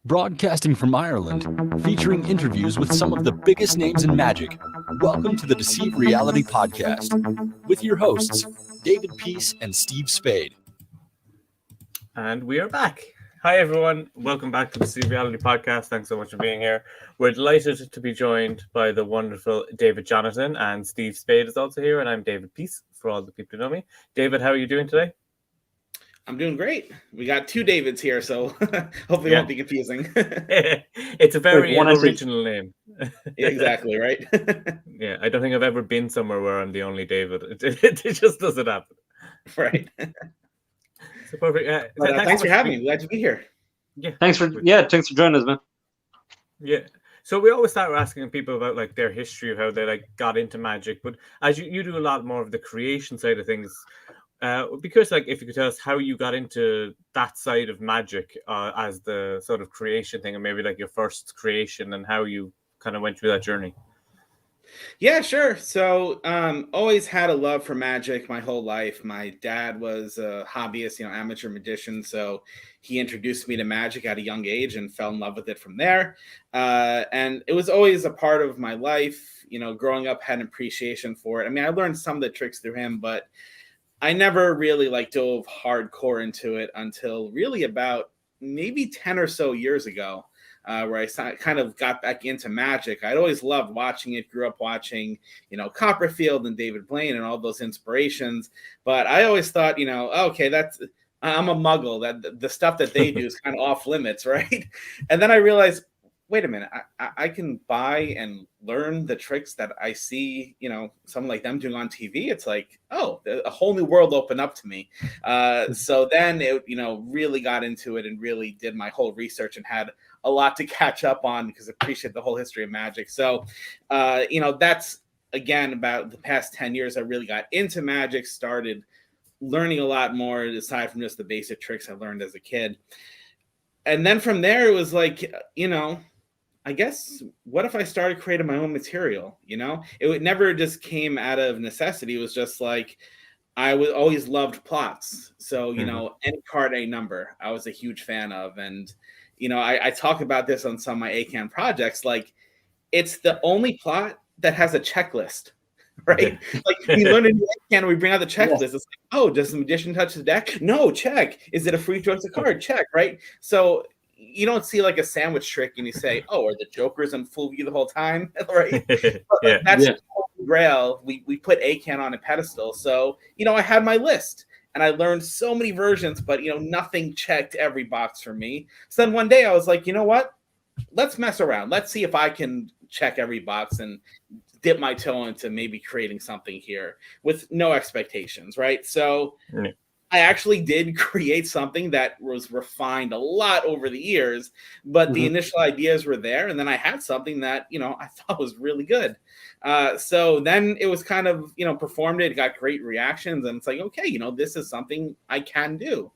Broadcasting from Ireland, featuring interviews with some of the biggest names in Magic. Welcome to the Deceive Reality Podcast with your hosts, David Peace and Steve Spade. And we are back. Hi, everyone. Welcome back to the Deceive Reality Podcast. Thanks so much for being here. We're delighted to be joined by the wonderful David Jonathan, and Steve Spade is also here, and I'm David Peace, for all the people who know me. David, how are you doing today? I'm doing great. We got two Davids here, so hopefully it won't be confusing. It's a very original name. Exactly, right? Yeah, I don't think I've ever been somewhere where I'm the only David. It just doesn't happen. Right. So perfect. Thanks for having me. Glad to be here. Yeah. Thanks for joining us, man. Yeah. So we always start asking people about like their history of how they got into Magic, but as you do a lot more of the creation side of things. Because if you could tell us how you got into that side of Magic as the sort of creation thing, and maybe your first creation and how you kind of went through that journey. Yeah, sure. So always had a love for Magic my whole life. My dad was a hobbyist, amateur magician. So he introduced me to Magic at a young age and fell in love with it from there. And it was always a part of my life. Growing up, had an appreciation for it. I mean, I learned some of the tricks through him, but I never really dove hardcore into it until really about maybe 10 or so years ago, where I kind of got back into Magic. I'd always loved watching it, grew up watching, Copperfield and David Blaine and all those inspirations. But I always thought, okay, I'm a muggle. That the stuff that they do is kind of off limits, right? And then I realized, wait a minute, I can buy and learn the tricks that I see, someone like them doing on TV. It's like, oh, a whole new world opened up to me. So then it, really got into it and really did my whole research and had a lot to catch up on because I appreciate the whole history of Magic. So, that's, again, about the past 10 years, I really got into Magic, started learning a lot more aside from just the basic tricks I learned as a kid. And then from there, it was I guess, what if I started creating my own material? It never just came out of necessity. It was just I always loved plots. So, any card, any number, I was a huge fan of. And, I talk about this on some of my ACAN projects. It's the only plot that has a checklist, right? We learn a new ACAN and we bring out the checklist. Yes. It's oh, does the magician touch the deck? No, check. Is it a free throw to card? Check, right? So, you don't see a sandwich trick and you say, oh, are the jokers in full view the whole time? Right? But that's Holy Grail. We put ACAN on a pedestal. So, I had my list and I learned so many versions, but, nothing checked every box for me. So then one day I was like, you know what? Let's mess around. Let's see if I can check every box and dip my toe into maybe creating something here with no expectations, right? So I actually did create something that was refined a lot over the years, but the initial ideas were there. And then I had something that, I thought was really good. So then it was kind of, performed it, got great reactions. And it's like, okay, this is something I can do.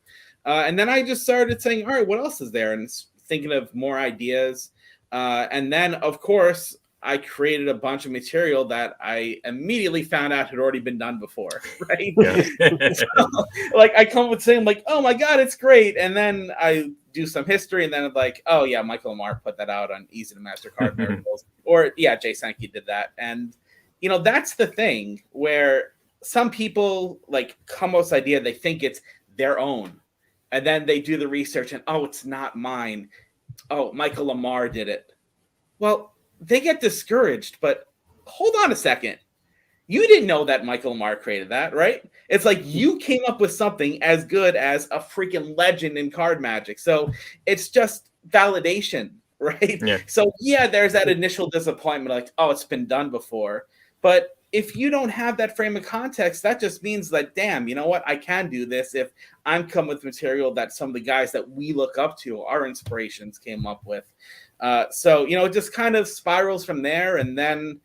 And then I just started saying, all right, what else is there? And thinking of more ideas. And then, of course, I created a bunch of material that I immediately found out had already been done before, right? So, I come up with saying oh my God, it's great. And then I do some history and then I'm like, oh yeah, Michael Lamar put that out on Easy to Master Card Miracles. Or yeah, Jay Sankey did that. And, that's the thing where some people come with this idea, they think it's their own. And then they do the research and, oh, it's not mine. Oh, Michael Lamar did it. Well, they get discouraged, but hold on a second. You didn't know that Michael Lamar created that, right? It's you came up with something as good as a freaking legend in card Magic. So it's just validation, right? Yeah. So yeah, there's that initial disappointment, oh, it's been done before. But if you don't have that frame of context, that just means that, damn, you know what? I can do this if I'm coming with material that some of the guys that we look up to, our inspirations, came up with. So, it just kind of spirals from there. And then,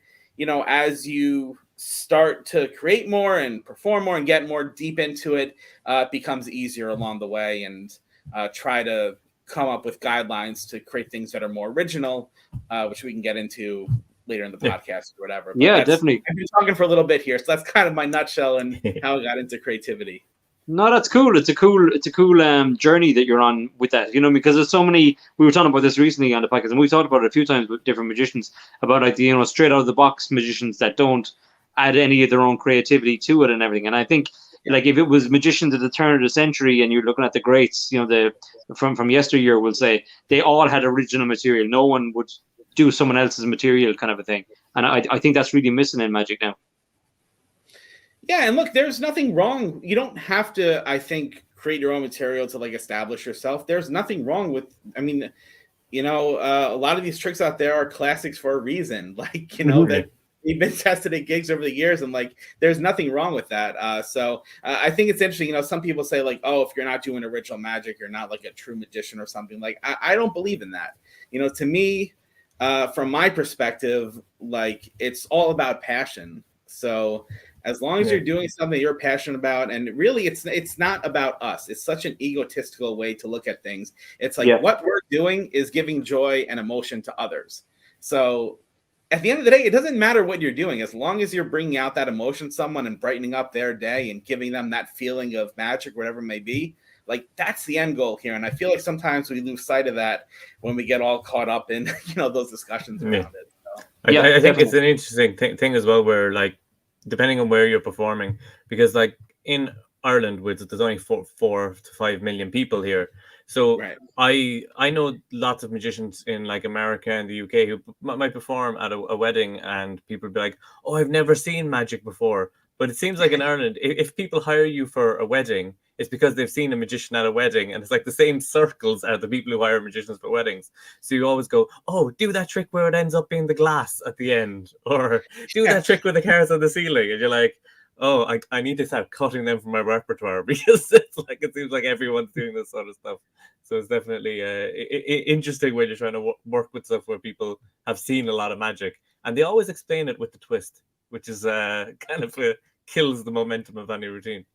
as you start to create more and perform more and get more deep into it, it becomes easier along the way and try to come up with guidelines to create things that are more original, which we can get into later in the podcast or whatever. But yeah, definitely. I've been talking for a little bit here. So that's kind of my nutshell and how I got into creativity. No, that's cool. It's a cool journey that you're on with that. Because there's so many. We were talking about this recently on the podcast, and we've talked about it a few times with different magicians about like the straight out of the box magicians that don't add any of their own creativity to it and everything. And I think like if it was magicians at the turn of the century, and you're looking at the greats, the from yesteryear, we'll say they all had original material. No one would do someone else's material, kind of a thing. And I think that's really missing in magic now. Yeah, and look, there's nothing wrong. You don't have to, I think, create your own material to like establish yourself. There's nothing wrong with, I mean, a lot of these tricks out there are classics for a reason. Like, that they've been tested at gigs over the years, and like, there's nothing wrong with that. So I think it's interesting. Some people say like, oh, if you're not doing original magic, you're not like a true magician or something. Like, I don't believe in that. To me, from my perspective, like it's all about passion. So as long as you're doing something you're passionate about, and really it's not about us. It's such an egotistical way to look at things. It's like what we're doing is giving joy and emotion to others. So at the end of the day, it doesn't matter what you're doing. As long as you're bringing out that emotion to someone and brightening up their day and giving them that feeling of magic, whatever it may be, like that's the end goal here. And I feel like sometimes we lose sight of that when we get all caught up in, those discussions around it. So. I think it's an interesting thing as well, where like, depending on where you're performing, because like in Ireland, there's only 4 to 5 million people here. So I know lots of magicians in like America and the UK who might perform at a wedding, and people be like, oh, I've never seen magic before. But it seems like in Ireland, if people hire you for a wedding, it's because they've seen a magician at a wedding, and it's like the same circles are the people who hire magicians for weddings. So you always go, oh, do that trick where it ends up being the glass at the end, or do that trick with the cars on the ceiling. And you're like, oh, I need to start cutting them from my repertoire, because it's like, it seems like everyone's doing this sort of stuff. So it's definitely interesting when you're trying to work with stuff where people have seen a lot of magic, and they always explain it with the twist, which is kind of kills the momentum of any routine.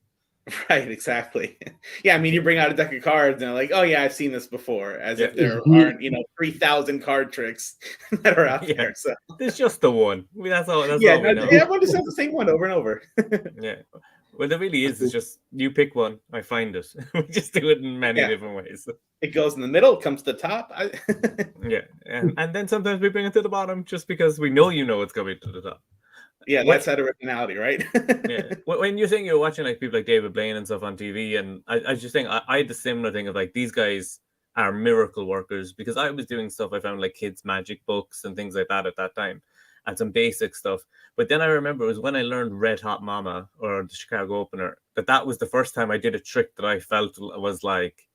Right, exactly. Yeah, I mean, you bring out a deck of cards and they're like, oh yeah, I've seen this before, as if there aren't 3,000 card tricks that are out there. So there's just the one. That's all. That's all we know. Everyone just has the same one over and over. Yeah. Well, there really is. It's just you pick one, I find it. We just do it in many different ways. It goes in the middle, comes to the top. Yeah, and then sometimes we bring it to the bottom just because we know it's coming to the top. Yeah, that's that originality, right? Yeah. When you're saying you're watching like people like David Blaine and stuff on TV, and I just think I had the similar thing of like, these guys are miracle workers, because I was doing stuff I found like kids' magic books and things like that at that time, and some basic stuff. But then I remember it was when I learned Red Hot Mama, or the Chicago Opener, that was the first time I did a trick that I felt was like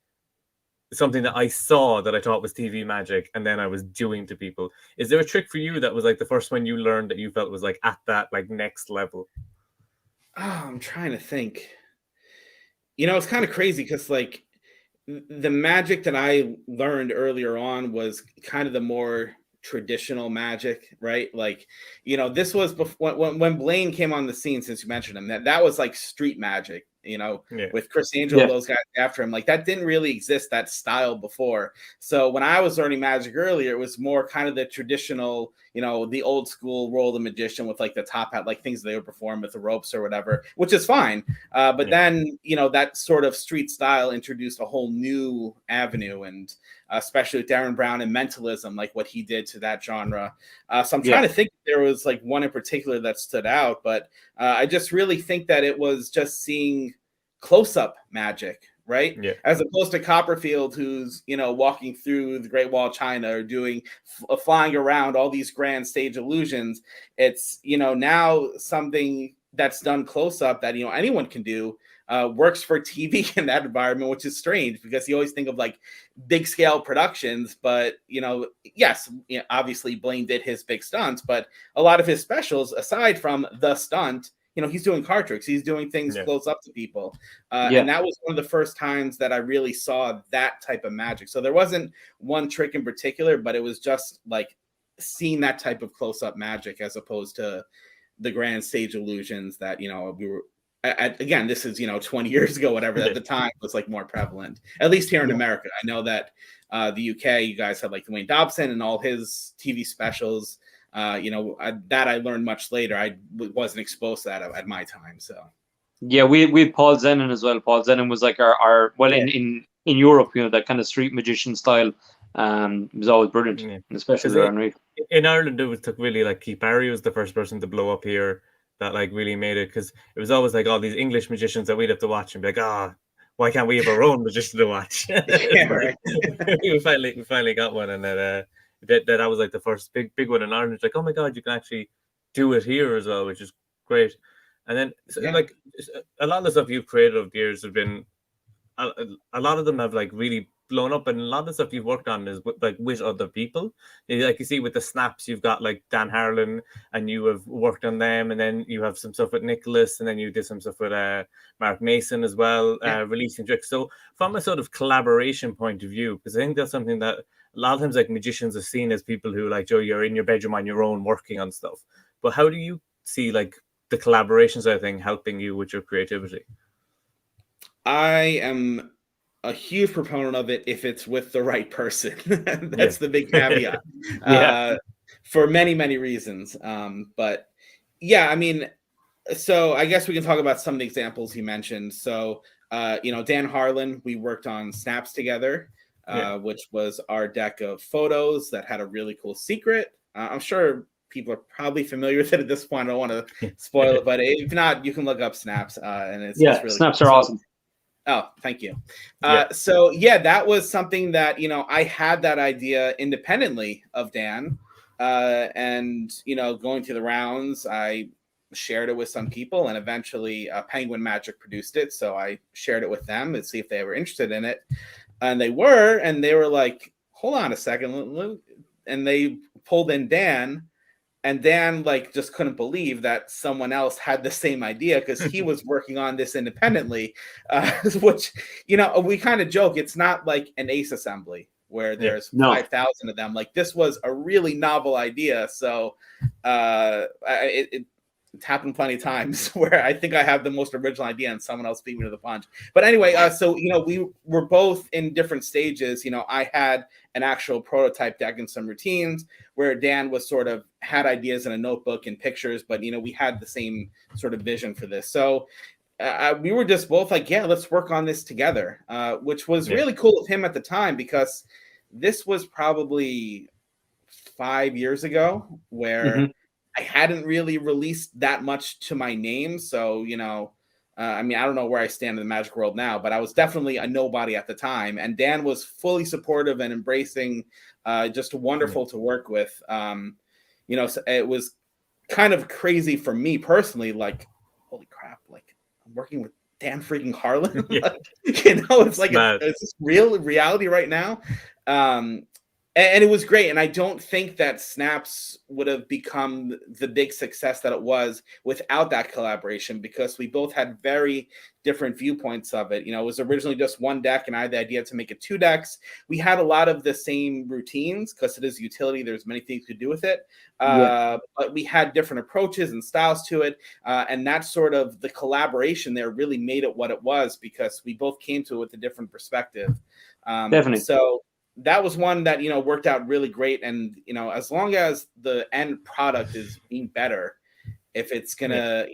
something that I saw that I thought was TV magic, and then I was doing to people. Is there a trick for you that was like the first one you learned that you felt was like at that like next level? Oh, I'm trying to think. It's kind of crazy because like the magic that I learned earlier on was kind of the more traditional magic, right? Like, this was before when Blaine came on the scene, since you mentioned him, that was like street magic. With Chris Angel, those guys after him, like that didn't really exist, that style, before. So when I was learning magic earlier, it was more kind of the traditional, the old school role of the magician with like the top hat, like things they would perform with the ropes or whatever, which is fine. But then, that sort of street style introduced a whole new avenue, and especially with Darren Brown and mentalism, like what he did to that genre. So I'm trying to think if there was like one in particular that stood out, but I just really think that it was just seeing close-up magic, right? Yeah. As opposed to Copperfield, who's walking through the Great Wall of China, or doing flying around all these grand stage illusions. It's now something that's done close-up that anyone can do, works for TV in that environment, which is strange because you always think of like big scale productions, but yes, obviously Blaine did his big stunts, but a lot of his specials, aside from the stunt, he's doing card tricks. He's doing things close up to people. And that was one of the first times that I really saw that type of magic. So there wasn't one trick in particular, but it was just like seeing that type of close up magic, as opposed to the grand stage illusions that, we were, again, this is, 20 years ago, whatever, at the time was like more prevalent, at least here in America. I know that the UK, you guys had like Dwayne Dobson and all his TV specials. That I learned much later. I wasn't exposed to that at my time. So, Yeah, we had Paul Zenon as well. Paul Zenon was like our well Yeah. in Europe, that kind of street magician style. It was always brilliant, Yeah. and especially 'Cause with Henry. in Ireland, it took really like Keith Barry was the first person to blow up here that like really made it, because it was always like all these English magicians that we'd have to watch and be like, why can't we have our own magician to watch? Yeah, But right. we finally got one, and that was like the first big one in Ireland. It's like, oh my god, you can actually do it here as well, which is great. And then Yeah. like a lot of the stuff you've created over the years have been a, a lot of them have like really blown up, and a lot of the stuff you've worked on is with other people. Like you see with the snaps, you've got like Dan Harlan, and you have worked on them, and then you have some stuff with Nicholas, and then you did some stuff with Mark Mason as well, Yeah. releasing tricks. So from a sort of collaboration point of view, because I think that's something that a lot of times like magicians are seen as people who like, Joe, you're in your bedroom on your own working on stuff. But how do you see like the collaboration side of thing helping you with your creativity? I am a huge proponent of it if it's with the right person. That's Yeah. the big caveat. Yeah. For many reasons. But yeah, I mean, so I guess we can talk about some of the examples you mentioned. So, Dan Harlan, we worked on Snaps together, which was our deck of photos that had a really cool secret. I'm sure people are probably familiar with it at this point. I don't want to spoil it, but if not, you can look up Snaps, and it's really snaps cool. are awesome. Oh, thank you. Yeah. So yeah, that was something that, I had that idea independently of Dan, and, going through the rounds, I shared it with some people, and eventually Penguin Magic produced it. So I shared it with them and see if they were interested in it. And they were like, hold on a second. And they pulled in Dan. And Dan like just couldn't believe that someone else had the same idea, because he was working on this independently, which, we kind of joke, it's not like an Ace assembly where there's 5,000 of them. Like, this was a really novel idea. So it's happened plenty of times where I think I have the most original idea and someone else beat me to the punch. But anyway, so, we were both in different stages. I had an actual prototype deck and some routines, where Dan was sort of had ideas in a notebook and pictures, but, we had the same sort of vision for this. So we were just both like, yeah, let's work on this together, which was really cool of him at the time, because this was probably 5 years ago, where I hadn't really released that much to my name. So, I mean, I don't know where I stand in the Magic world now, but I was definitely a nobody at the time. And Dan was fully supportive and embracing, just wonderful to work with. So it was kind of crazy for me personally, like, holy crap, like, I'm working with Dan freaking Harlan. It's like, it's real reality right now. And it was great. And I don't think that Snaps would have become the big success that it was without that collaboration, because we both had very different viewpoints of it. It was originally just one deck, and I had the idea to make it 2 decks. We had a lot of the same routines because it is utility. There's many things to do with it. But we had different approaches and styles to it. And that sort of the collaboration there really made it what it was, because we both came to it with a different perspective. Definitely. So that was one that, worked out really great. And, as long as the end product is being better, if it's going to,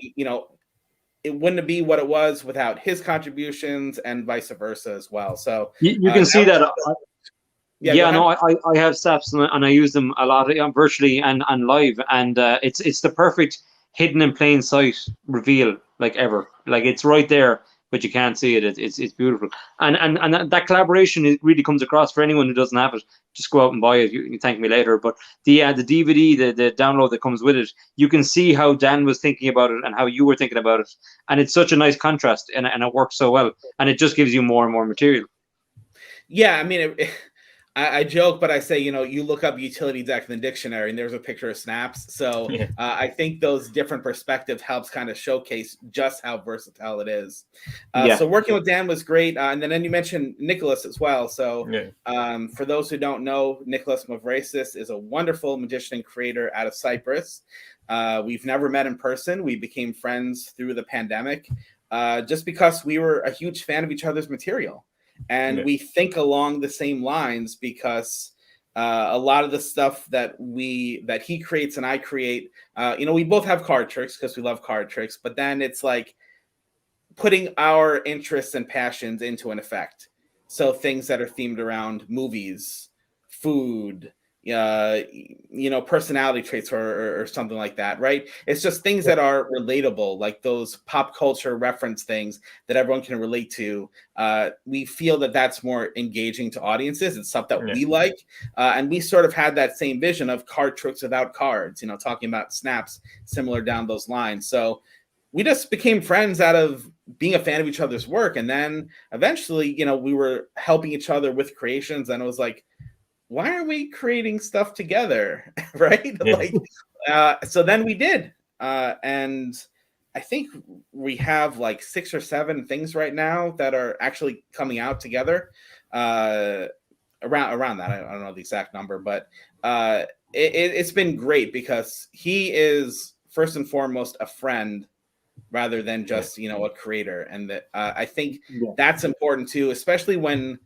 it wouldn't be what it was without his contributions, and vice versa as well. So you can see that. I have Snaps, and I use them a lot, virtually and live. And it's the perfect hidden in plain sight reveal, like ever. Like, it's right there, but you can't see it. It's beautiful, and that collaboration really comes across for anyone who doesn't have it. Just go out and buy it. You thank me later. But the DVD, the download that comes with it, you can see how Dan was thinking about it and how you were thinking about it, and it's such a nice contrast, and it works so well, and it just gives you more and more material. Yeah, I mean, I joke, but I say, you look up utility deck in the dictionary and there's a picture of Snaps. So I think those different perspectives helps kind of showcase just how versatile it is. So working with Dan was great. And then you mentioned Nicholas as well. So for those who don't know, Nicholas Mavrasis is a wonderful magician and creator out of Cyprus. We've never met in person. We became friends through the pandemic, just because we were a huge fan of each other's material. And we think along the same lines, because a lot of the stuff that he creates and I create, we both have card tricks because we love card tricks. But then it's like, putting our interests and passions into an effect. So things that are themed around movies, food, personality traits or something like that, right? It's just things that are relatable, like those pop culture reference things that everyone can relate to. We feel that that's more engaging to audiences. It's stuff that we like. And we sort of had that same vision of card tricks without cards, talking about snaps, similar down those lines. So we just became friends out of being a fan of each other's work. And then eventually, we were helping each other with creations. And it was like, why are we creating stuff together? Right? So then we did. And I think we have like 6 or 7 things right now that are actually coming out together around that. I don't know the exact number, but it's been great because he is first and foremost a friend rather than just, a creator. And that I think that's important too, especially when,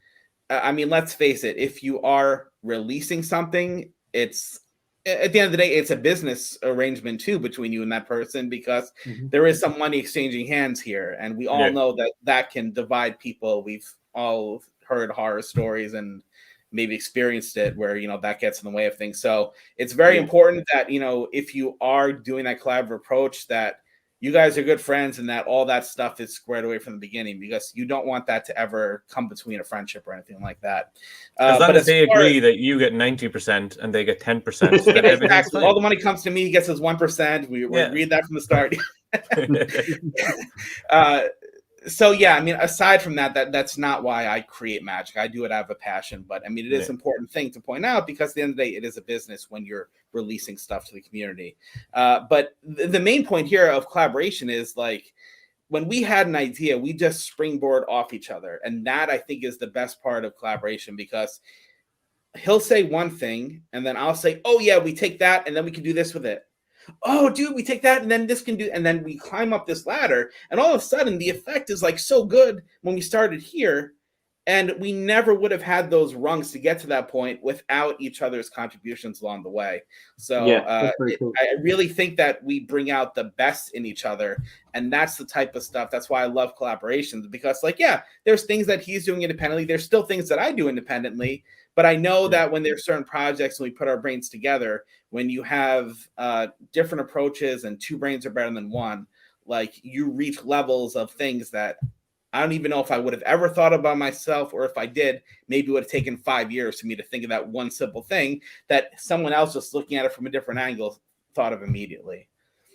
let's face it, if you are releasing something, it's at the end of the day, it's a business arrangement too between you and that person, because there is some money exchanging hands here. And we all know that can divide people. We've all heard horror stories and maybe experienced it where, that gets in the way of things. So it's very important that, if you are doing that collaborative approach, that you guys are good friends and that all that stuff is squared away from the beginning, because you don't want that to ever come between a friendship or anything like that. As long as they agree that you get 90% and they get 10%, then everything's fine. All the money comes to me, he gets his 1%. We agreed that from the start. So aside from that's not why I create magic. I do it out of a passion, but it is an important thing to point out, because at the end of the day, it is a business when you're releasing stuff to the community. But the main point here of collaboration is like, when we had an idea, we just springboard off each other. And that, I think, is the best part of collaboration, because he'll say one thing and then I'll say, oh yeah, we take that and then we can do this with it. Oh, dude, we take that and then this can do, and then we climb up this ladder, and all of a sudden the effect is like so good when we started here, and we never would have had those rungs to get to that point without each other's contributions along the way. So cool. I really think that we bring out the best in each other, and that's the type of stuff. That's why I love collaborations, because there's things that he's doing independently. There's still things that I do independently. But I know that when there's certain projects and we put our brains together, when you have different approaches and 2 brains are better than one, like you reach levels of things that I don't even know if I would have ever thought about myself, or if I did, maybe it would have taken 5 years for me to think of that one simple thing that someone else just looking at it from a different angle thought of immediately.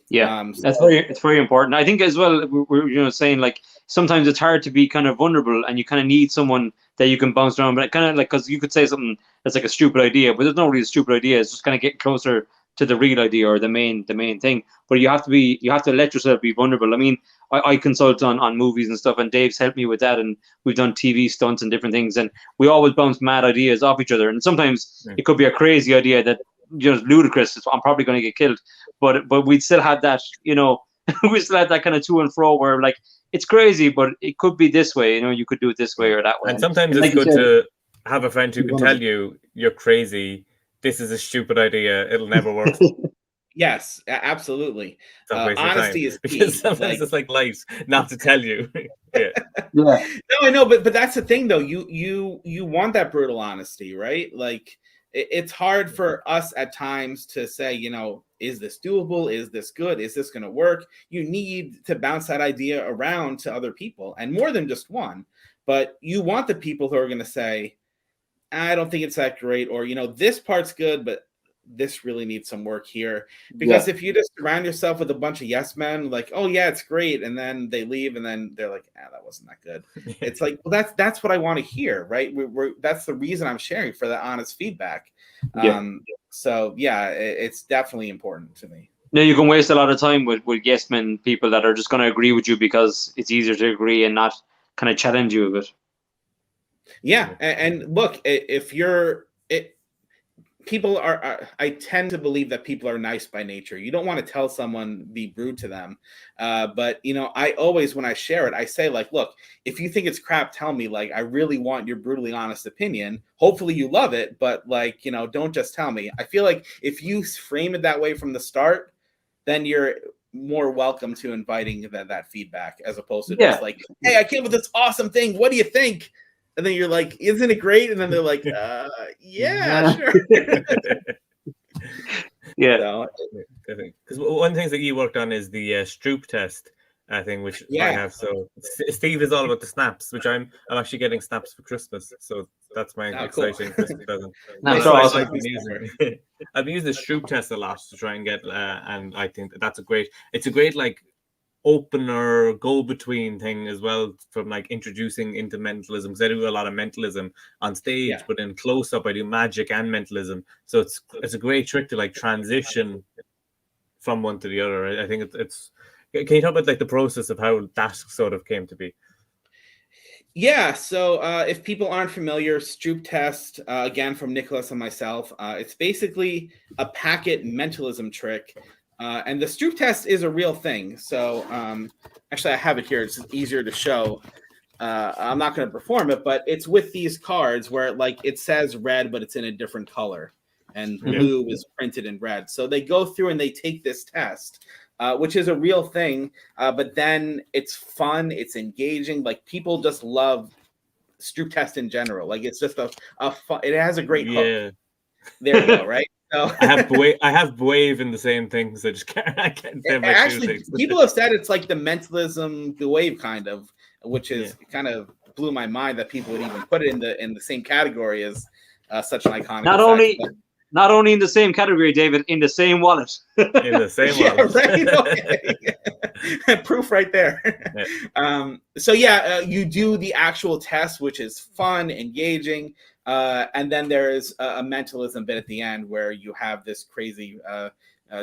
Yeah, it's very important. I think as well, we're saying like sometimes it's hard to be kind of vulnerable, and you kind of need someone that you can bounce around. But kind of like, because you could say something that's like a stupid idea, but there's no really stupid idea. It's just kind of get closer to the real idea or the main thing. But you have to let yourself be vulnerable. I consult on movies and stuff, and Dave's helped me with that, and we've done TV stunts and different things, and we always bounce mad ideas off each other. And sometimes it could be a crazy idea that just ludicrous. I'm probably going to get killed, but we'd still have that, we still had that kind of to and fro where like it's crazy, but it could be this way. You could do it this way or that way. And sometimes it's good to have a friend who can tell you you're crazy. This is a stupid idea. It'll never work. Yes, absolutely. Honesty is key. Because sometimes it's like life not to tell you. No, I know, but that's the thing though. You want that brutal honesty, right? Like it's hard for us at times to say, is this doable? Is this good? Is this going to work? You need to bounce that idea around to other people, and more than just one. But you want the people who are going to say, I don't think it's that great, or, this part's good, but this really needs some work here. Because if you just surround yourself with a bunch of yes men, like, oh yeah, it's great, and then they leave, and then they're like, that wasn't that good. It's like, well, that's what I want to hear, right? That's the reason I'm sharing, for that honest feedback. So it's definitely important to me. No, you can waste a lot of time with yes men, people that are just going to agree with you because it's easier to agree and not kind of challenge you a bit. Yeah, and look, if you're people are I tend to believe that people are nice by nature. You don't want to tell someone, be rude to them. But I always, when I share it, I say like, look, if you think it's crap, tell me. Like, I really want your brutally honest opinion. Hopefully you love it, but like, don't just tell me. I feel like if you frame it that way from the start, then you're more welcome to inviting that feedback as opposed to Yeah. just like, hey, I came up with this awesome thing. What do you think? And then you're like, isn't it great? And then they're like, yeah, sure. Yeah. So, because one of the things that you worked on is the Stroop test thing, which I have. So Steve is all about the snaps, which I'm actually getting snaps for Christmas. So that's my exciting Christmas present. Snaps So are I've awesome. been using the Stroop test a lot to try and get, and I think that's it's a great like opener go-between thing as well, from like introducing into mentalism, because I do a lot of mentalism on stage, but in close-up I do magic and mentalism, so it's a great trick to like transition from one to the other. I think it's can you talk about like the process of how that sort of came to be? Yeah, so if people aren't familiar, Stroop test, again from Nicholas and myself, it's basically a packet mentalism trick. And the Stroop test is a real thing. So actually, I have it here. It's easier to show. I'm not going to perform it, but it's with these cards where like it says red, but it's in a different color. And blue is printed in red. So they go through and they take this test, which is a real thing. But then it's fun. It's engaging. Like people just love Stroop test in general. Like it's just a fun, it has a great hook. There you go, right? So I have wave in the same thing, so I just can't. I can't say actually, people have said it's like the mentalism, the wave kind of, which is kind of blew my mind that people would even put it in the same category as such an iconic. Not only in the same category, David, in the same wallet. In the same wallet, right? Okay. Proof right there. So you do the actual test, which is fun, engaging. And then there's a mentalism bit at the end where you have this crazy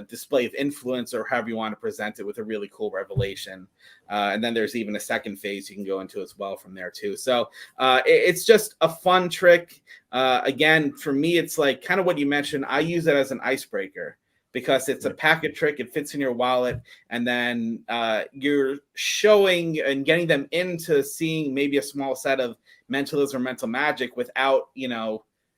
display of influence, or however you want to present it, with a really cool revelation. And then there's even a second phase you can go into as well from there too. So it's just a fun trick. Again, for me, it's like kind of what you mentioned. I use it as an icebreaker because it's a packet trick. It fits in your wallet. And then you're showing and getting them into seeing maybe a small set of mentalism or mental magic without,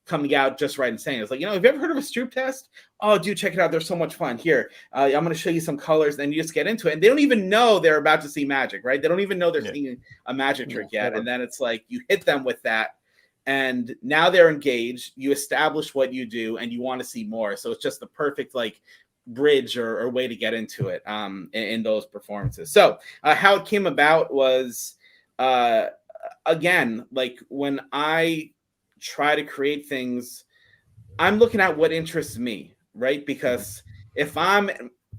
coming out just right and saying it's like, have you ever heard of a Stroop test? Oh, dude, check it out. They're so much fun. Here, I'm going to show you some colors. And you just get into it. And they don't even know they're about to see magic, right? They don't even know they're seeing a magic trick yet. And then it's like you hit them with that. And now they're engaged. You establish what you do and you want to see more. So it's just the perfect like bridge or way to get into it in those performances. So how it came about was, again, like when I try to create things, I'm looking at what interests me, right? Because if I'm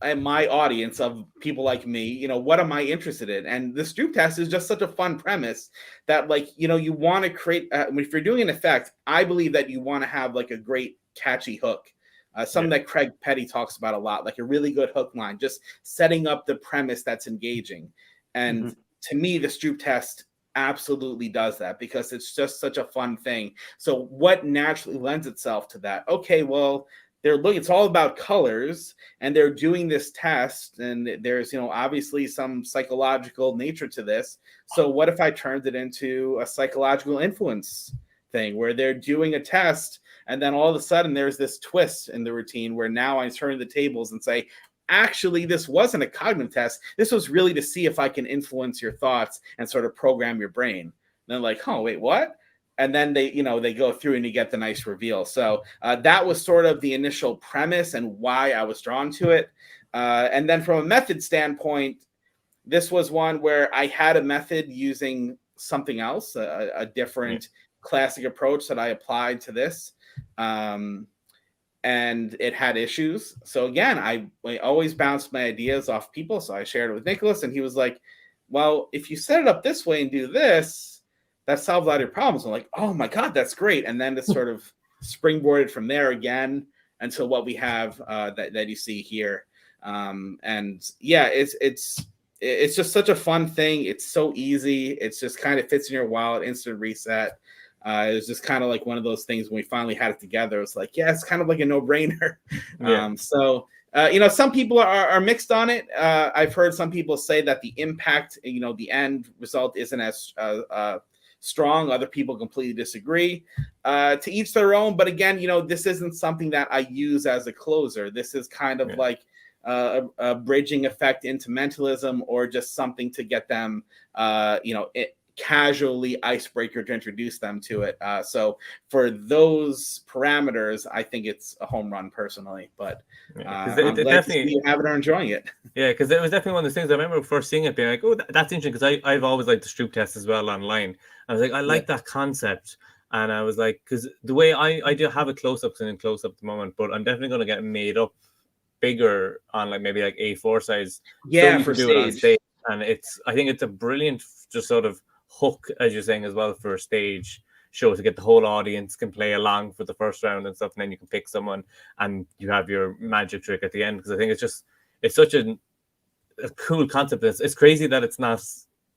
in my audience of people like me, what am I interested in? And the Stroop test is just such a fun premise that, like, you want to create, if you're doing an effect, I believe that you want to have like a great catchy hook. Something that Craig Petty talks about a lot, like a really good hook line, just setting up the premise that's engaging. And to me, the Stroop test absolutely does that because it's just such a fun thing. So what naturally lends itself to that? Okay, well, it's all about colors and they're doing this test and there's, obviously some psychological nature to this. So what if I turned it into a psychological influence thing where they're doing a test and then all of a sudden there's this twist in the routine where now I turn the tables and say, actually, this wasn't a cognitive test. This was really to see if I can influence your thoughts and sort of program your brain. And they're like, oh, wait, what? And then they go through and you get the nice reveal. So that was sort of the initial premise and why I was drawn to it. And then from a method standpoint, this was one where I had a method using something else, a different classic approach that I applied to this. And it had issues. So again, I always bounced my ideas off people. So I shared it with Nicholas and he was like, well, if you set it up this way and do this, that solves a lot of your problems. I'm like, oh my God, that's great. And then it sort of springboarded from there again until what we have that you see here. And yeah, it's just such a fun thing. It's so easy. It's just kind of fits in your wallet, instant reset. It was just kind of like one of those things when we finally had it together. It was like, yeah, it's kind of like a no-brainer. Some people are mixed on it. I've heard some people say that the impact, the end result isn't as strong. Other people completely disagree. To each their own. But again, this isn't something that I use as a closer. This is kind of like a bridging effect into mentalism, or just something to get them, casually icebreaker to introduce them to it. So for those parameters, I think it's a home run personally. But I'm glad to see you have it or enjoying it. Yeah, because it was definitely one of those things. I remember first seeing it, being like, "Oh, that's interesting," because I've always liked the Stroop test as well online. I was like, I like that concept, and I was like, because the way I do have a close-ups and in close-up at the moment, but I'm definitely going to get made up bigger on like maybe like A4 size. Yeah, so you for can do it on stage, and I think it's a brilliant just sort of hook, as you're saying as well, for a stage show to get the whole audience can play along for the first round and stuff, and then you can pick someone and you have your magic trick at the end. Because I think it's such a cool concept. It's crazy that it's not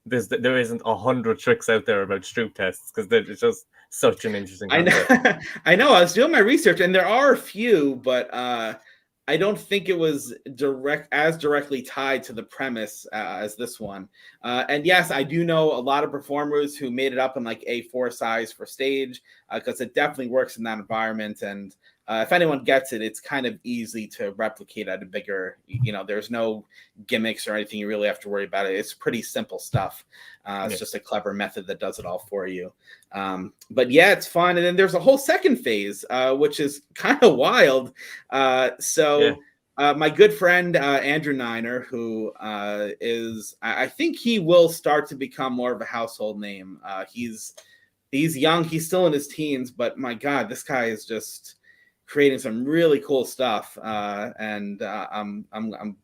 there isn't 100 tricks out there about Stroop tests, because it's just such an interesting concept. I know. I was doing my research, and there are a few, but I don't think it was directly tied to the premise as this one. And yes, I do know a lot of performers who made it up in like A4 size for stage, because it definitely works in that environment. And if anyone gets it, it's kind of easy to replicate at a bigger, there's no gimmicks or anything you really have to worry about. It's pretty simple stuff. It's just a clever method that does it all for you. But yeah, it's fun. And then there's a whole second phase, which is kind of wild. My good friend, Andrew Niner, who I think he will start to become more of a household name. He's young. He's still in his teens, but my God, this guy is just creating some really cool stuff. And I'm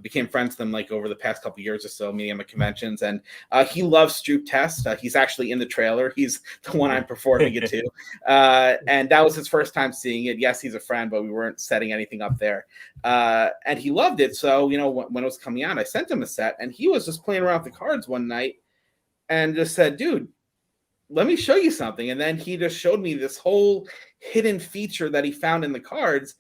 became friends with him like over the past couple of years or so, meeting him at conventions, and he loves Stroop Test. He's actually in the trailer. He's the one I'm performing it to, and that was his first time seeing it. Yes, he's a friend, but we weren't setting anything up there, and he loved it. So when it was coming out, I sent him a set, and he was just playing around with the cards one night and just said, "Dude, let me show you something." And then he just showed me this whole hidden feature that he found in the cards.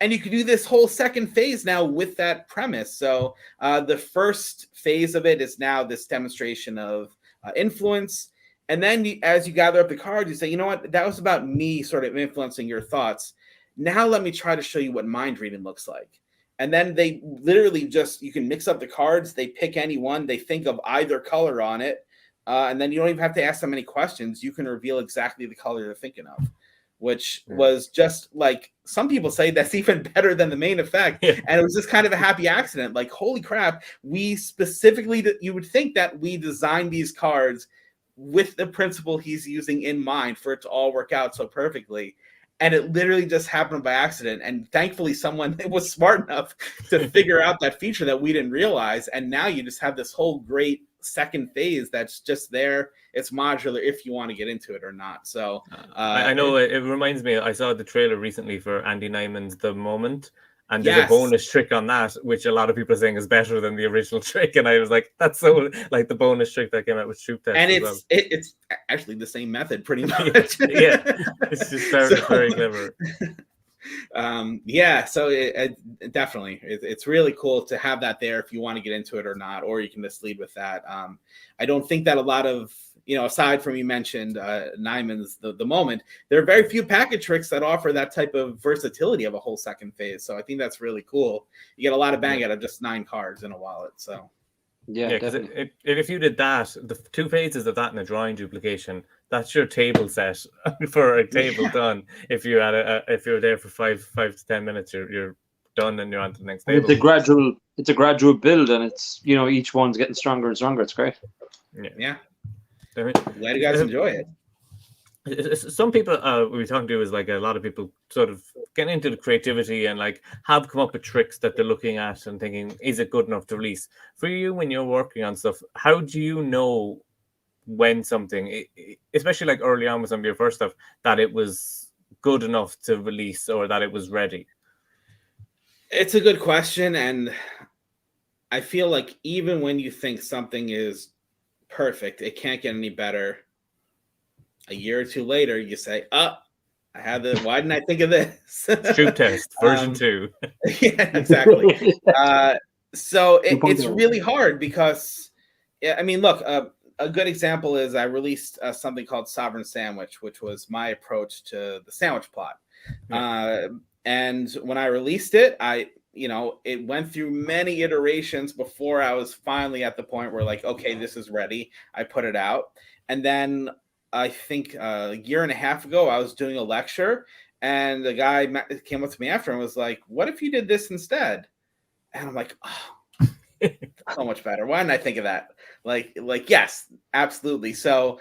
And you can do this whole second phase now with that premise. So the first phase of it is now this demonstration of influence. And then as you gather up the cards, you say, you know what, that was about me sort of influencing your thoughts. Now let me try to show you what mind reading looks like. And then they literally you can mix up the cards. They pick any one. They think of either color on it. And then you don't even have to ask them any questions. You can reveal exactly the color they're thinking of, which was just like, some people say that's even better than the main effect. Yeah. And it was just kind of a happy accident. Like, holy crap, we specifically, you would think that we designed these cards with the principle he's using in mind for it to all work out so perfectly. And it literally just happened by accident. And thankfully, someone was smart enough to figure out that feature that we didn't realize. And now you just have this whole great second phase that's just there. It's modular if you want to get into it or not. So I know it reminds me, I saw the trailer recently for Andy Nyman's The Moment, and there's a bonus trick on that, which a lot of people are saying is better than the original trick. And I was like, that's so like the bonus trick that came out with Stroop Test. And it's actually the same method pretty much. Yeah, it's just very clever. So it definitely it's really cool to have that there if you want to get into it or not, or you can just lead with that. I don't think that a lot of, aside from, you mentioned Nyman's the Moment, there are very few packet tricks that offer that type of versatility of a whole second phase. So I think that's really cool. You get a lot of bang out of just 9 cards in a wallet. So yeah, because if you did that, the 2 phases of that in a drawing duplication, that's your table set for a table done. If you had if you're there for 5 to 10 minutes, you're done and you're on to the next table. It's a gradual build, and it's each one's getting stronger and stronger. It's great. Yeah. Glad you guys enjoy it. Some people we're talking to is like a lot of people sort of getting into the creativity and like have come up with tricks that they're looking at and thinking, is it good enough to release? For you, when you're working on stuff, how do you know when something, especially like early on with some of your first stuff, that it was good enough to release or that it was ready? It's a good question, and I feel like even when you think something is perfect, it can't get any better. A year or 2 later, you say, why didn't I think of this? Stroop Test version 2. Yeah, exactly. So it's really hard because, look, a good example is I released something called Sovereign Sandwich, which was my approach to the sandwich plot. And when I released it, it went through many iterations before I was finally at the point where like, okay, this is ready. I put it out. And then I think a year and a half ago, I was doing a lecture and the guy came up to me after and was like, what if you did this instead? And I'm like, oh, so much better. Why didn't I think of that? Like, yes, absolutely. So,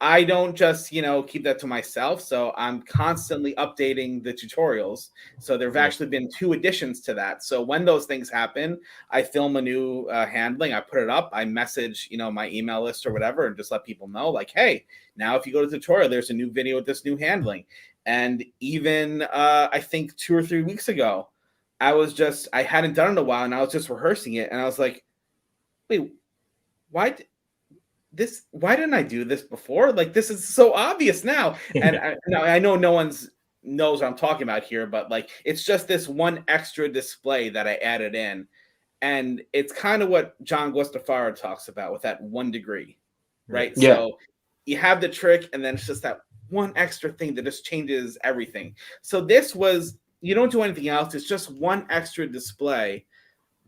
I don't just, keep that to myself. So I'm constantly updating the tutorials. So there've actually been 2 additions to that. So when those things happen, I film a new handling, I put it up, I message, my email list or whatever, and just let people know like, hey, now if you go to the tutorial, there's a new video with this new handling. And even I think 2 or 3 weeks ago, I hadn't done it in a while and I was just rehearsing it. And I was like, wait, why didn't I do this before? Like, this is so obvious now. And I know no one's knows what I'm talking about here, but like, it's just this one extra display that I added in. And it's kind of what John Guastafaro talks about with that 1 degree, right? Yeah. So you have the trick and then it's just that one extra thing that just changes everything. So you don't do anything else. It's just one extra display,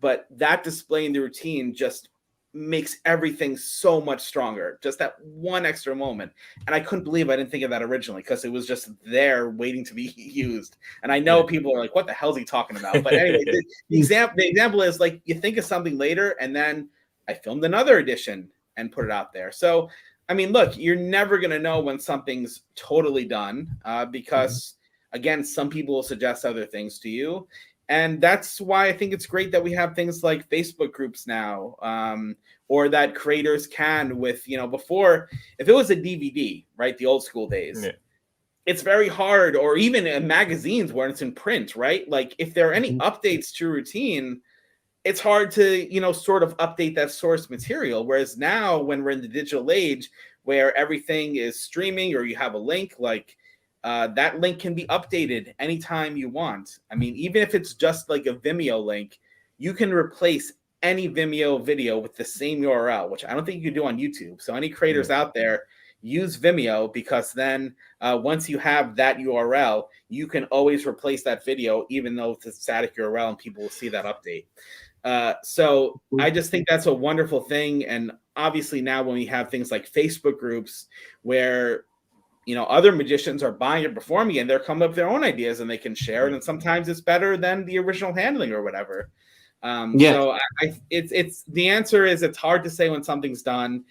but that display in the routine just makes everything so much stronger. Just that one extra moment. And I couldn't believe I didn't think of that originally because it was just there waiting to be used. And I know people are like, what the hell is he talking about? But anyway, the example is like you think of something later and then I filmed another edition and put it out there. So, I mean, look, you're never going to know when something's totally done because, again, some people will suggest other things to you. And that's why I think it's great that we have things like Facebook groups now, or that creators can with, before, if it was a DVD, right, the old school days, it's very hard, or even in magazines where it's in print, right? Like if there are any updates to routine, it's hard to, sort of update that source material. Whereas now when we're in the digital age where everything is streaming or you have a link, like that link can be updated anytime you want. I mean, even if it's just like a Vimeo link, you can replace any Vimeo video with the same URL, which I don't think you can do on YouTube. So any creators out there, use Vimeo, because then once you have that URL, you can always replace that video, even though it's a static URL and people will see that update. So I just think that's a wonderful thing. And obviously now when we have things like Facebook groups where other magicians are buying it, performing it, and they're coming up with their own ideas and they can share it. And sometimes it's better than the original handling or whatever. So it's the answer is it's hard to say when something's done.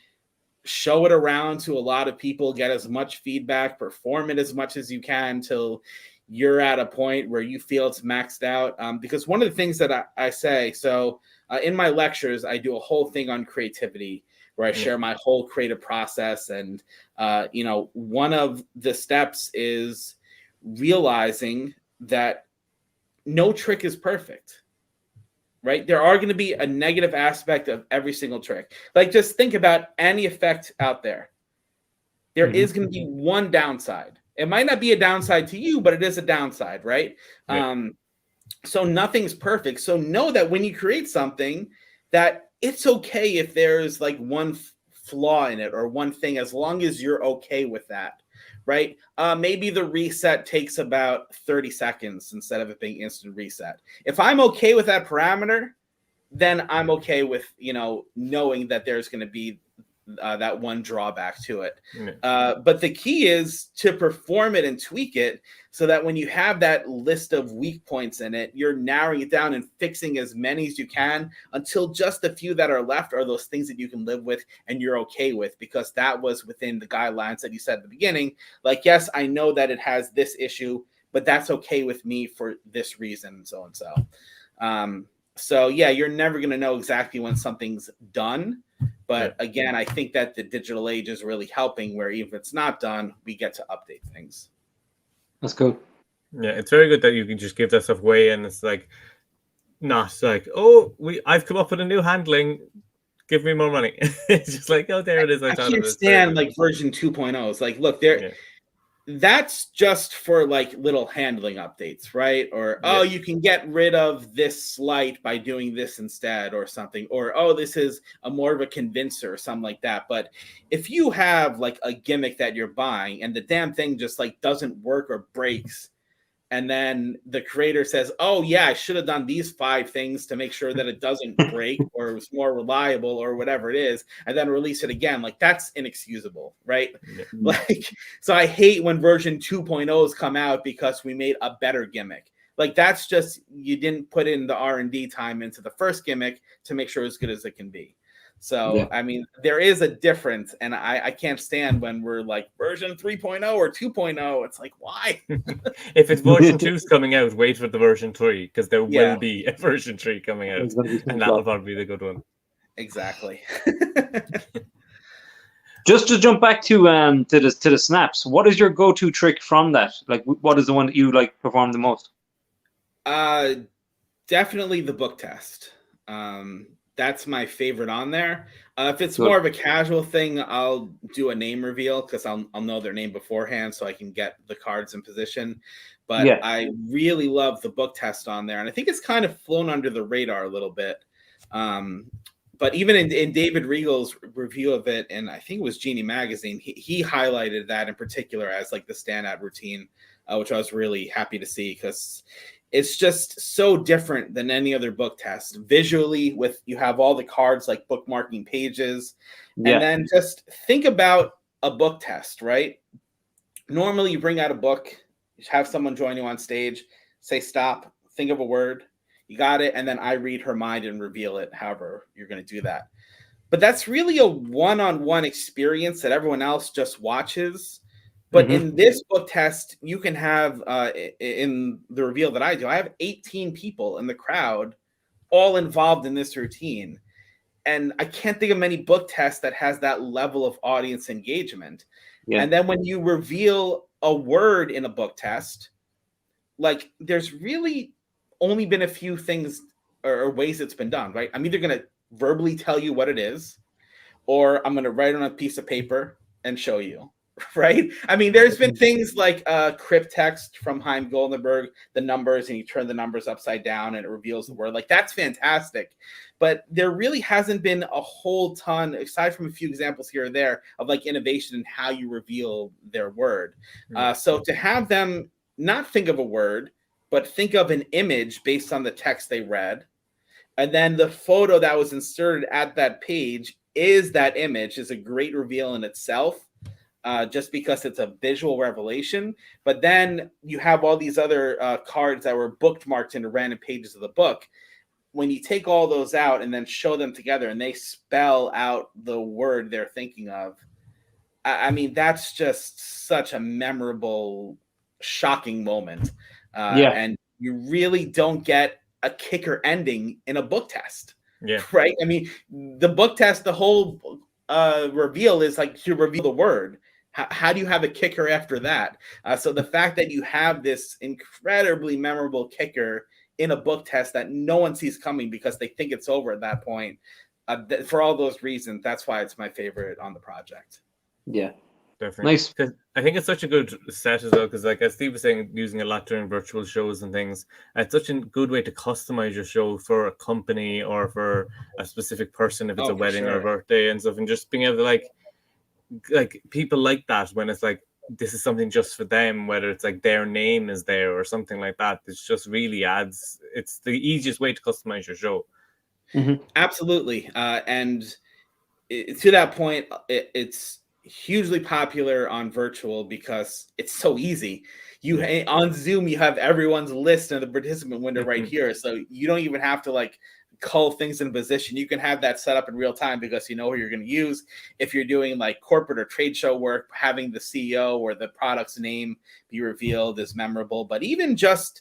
Show it around to a lot of people, get as much feedback, perform it as much as you can till you're at a point where you feel it's maxed out. Because one of the things that I say, so in my lectures, I do a whole thing on creativity, where I share my whole creative process. And, one of the steps is realizing that no trick is perfect, right? There are going to be a negative aspect of every single trick. Like, just think about any effect out there. There is going to be one downside. It might not be a downside to you, but it is a downside, right? So nothing's perfect. So know that when you create something, that it's okay if there's like one flaw in it or one thing, as long as you're okay with that, right? Maybe the reset takes about 30 seconds instead of it being instant reset. If I'm okay with that parameter, then I'm okay with, knowing that there's going to be that one drawback to it. But the key is to perform it and tweak it so that when you have that list of weak points in it, you're narrowing it down and fixing as many as you can until just the few that are left are those things that you can live with and you're okay with, because that was within the guidelines that you said at the beginning. Like, yes, I know that it has this issue, but that's okay with me for this reason, and so and so. So yeah, you're never going to know exactly when something's done. But again, I think that the digital age is really helping, where even if it's not done, we get to update things. That's cool. Yeah, it's very good that you can just give that stuff away, and it's like not like, oh, I've come up with a new handling, give me more money. It's just like, oh, there it is. I can't stand like version 2.0. It's like, look, that's just for like little handling updates, right? Or you can get rid of this slight by doing this instead or something, or this is a more of a convincer or something like that. But if you have like a gimmick that you're buying and the damn thing just like doesn't work or breaks, and then the creator says, oh yeah, I should have done these 5 things to make sure that it doesn't break or it's more reliable or whatever it is, and then release it again. Like, that's inexcusable, right? Yeah. Like, so I hate when version 2.0s come out because we made a better gimmick. Like, that's just, you didn't put in the R&D time into the first gimmick to make sure it's good as it can be. So, Yeah. I mean, there is a difference, and I can't stand when we're like version 3.0 or 2.0. It's like, why? If it's version 2 is coming out, wait for the version 3, because there Yeah. will be a version 3 coming out, It's gonna be and that'll probably be the good one. Exactly. Just to jump back to the snaps, what is your go-to trick from that? Like, what is the one that you like perform the most? Definitely the book test. That's my favorite on there. If it's Good. more of a casual thing, I'll do a name reveal because I'll know their name beforehand so I can get the cards in position. But Yeah. I really love the book test on there, and I think it's kind of flown under the radar a little bit. But even in David Regal's review of it, and I think it was Genie Magazine, he highlighted that in particular as like the standout routine, which I was really happy to see because it's just so different than any other book test. Visually, with you have all the cards like bookmarking pages, Yeah. and then just think about a book test, right? Normally, you bring out a book, you have someone join you on stage, say stop, think of a word, you got it, and then I read her mind and reveal it, however you're going to do that. But that's really a one-on-one experience that everyone else just watches. But in this book test, you can have, in the reveal that I do, I have 18 people in the crowd all involved in this routine. And I can't think of many book tests that has that level of audience engagement. Yeah. And then when you reveal a word in a book test, like, there's really only been a few things or ways it's been done, right? I'm either going to verbally tell you what it is, or I'm going to write on a piece of paper and show you. Right? I mean, there's been things like crypt text from Chaim Goldenberg, the numbers, and you turn the numbers upside down and it reveals the word. Like, that's fantastic. But there really hasn't been a whole ton, aside from a few examples here or there, of like innovation in how you reveal their word. So to have them not think of a word, but think of an image based on the text they read, and then the photo that was inserted at that page is that image, is a great reveal in itself. Just because it's a visual revelation. But then you have all these other cards that were bookmarked into random pages of the book. When you take all those out and then show them together and they spell out the word they're thinking of, I mean, that's just such a memorable, shocking moment. And you really don't get a kicker ending in a book test. Yeah. Right? I mean, the book test, the whole reveal is like to reveal the word. How do you have a kicker after that? So the fact that you have this incredibly memorable kicker in a book test that no one sees coming because they think it's over at that point, for all those reasons, that's why it's my favorite on the project. Yeah. Definitely. Nice. Because I think it's such a good set as well, because like as Steve was saying, using a lot during virtual shows and things, it's such a good way to customize your show for a company or for a specific person if it's a wedding or a birthday and stuff, and just being able to like people like that when it's like this is something just for them, whether it's like their name is there or something like that. It just really adds, it's the easiest way to customize your show. Absolutely. And to that point, it's hugely popular on virtual because it's so easy. On Zoom, you have everyone's list in the participant window right here. So you don't even have to like cull things in position. You can have that set up in real time because you know who you're going to use. If you're doing like corporate or trade show work, having the CEO or the product's name be revealed is memorable. But even just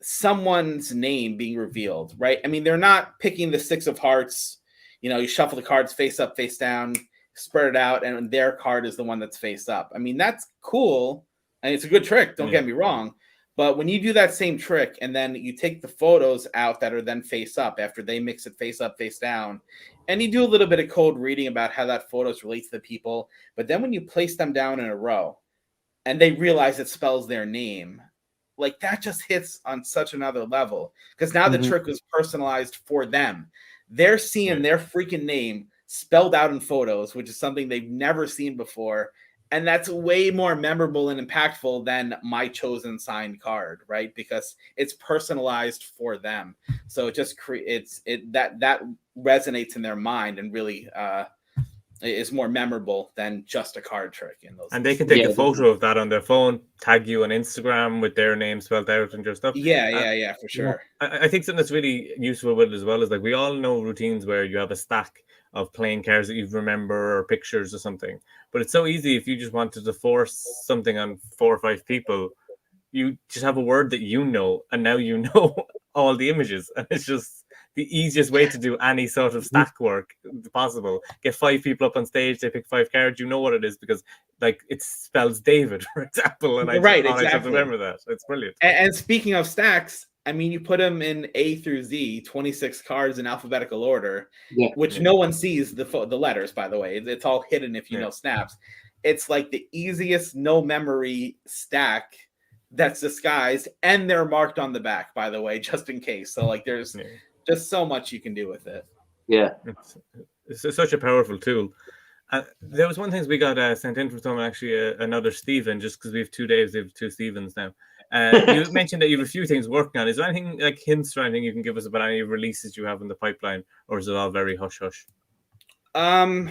someone's name being revealed, right? I mean, they're not picking the 6 of hearts. You know, you shuffle the cards face up, face down, spread it out, and their card is the one that's face up. I mean, that's cool. And it's a good trick. Don't get me wrong. But when you do that same trick and then you take the photos out that are then face up after they mix it face up, face down, and you do a little bit of code reading about how that photos relate to the people, but then when you place them down in a row and they realize it spells their name, like that just hits on such another level because now the trick was personalized for them. They're seeing their freaking name spelled out in photos, which is something they've never seen before. And that's way more memorable and impactful than my chosen signed card, right? Because it's personalized for them. So it just creates that resonates in their mind and really is more memorable than just a card trick in those. And they can take a photo of that on their phone, tag you on Instagram with their name spelled out and your stuff. Yeah, for sure. I think something that's really useful with it as well is like we all know routines where you have a stack of playing cards that you remember or pictures or something. But it's so easy if you just wanted to force something on 4 or 5 people, you just have a word that you know, and now you know all the images. And it's just the easiest way to do any sort of stack work possible. Get 5 people up on stage, they pick 5 cards, you know what it is because like it spells David, for example. And I just remember that. It's brilliant. And speaking of stacks, I mean, you put them in A through Z, 26 cards in alphabetical order, which no one sees the letters, by the way. It's all hidden if you know Snaps. It's like the easiest no memory stack that's disguised, and they're marked on the back, by the way, just in case. So like there's just so much you can do with it. Yeah. It's such a powerful tool. There was one thing we got sent in from someone, actually, another Stephen, just because we have 2 days, we have 2 Stephens now. You mentioned that you have a few things working on. Is there anything like hints or anything you can give us about any releases you have in the pipeline, or is it all very hush-hush? I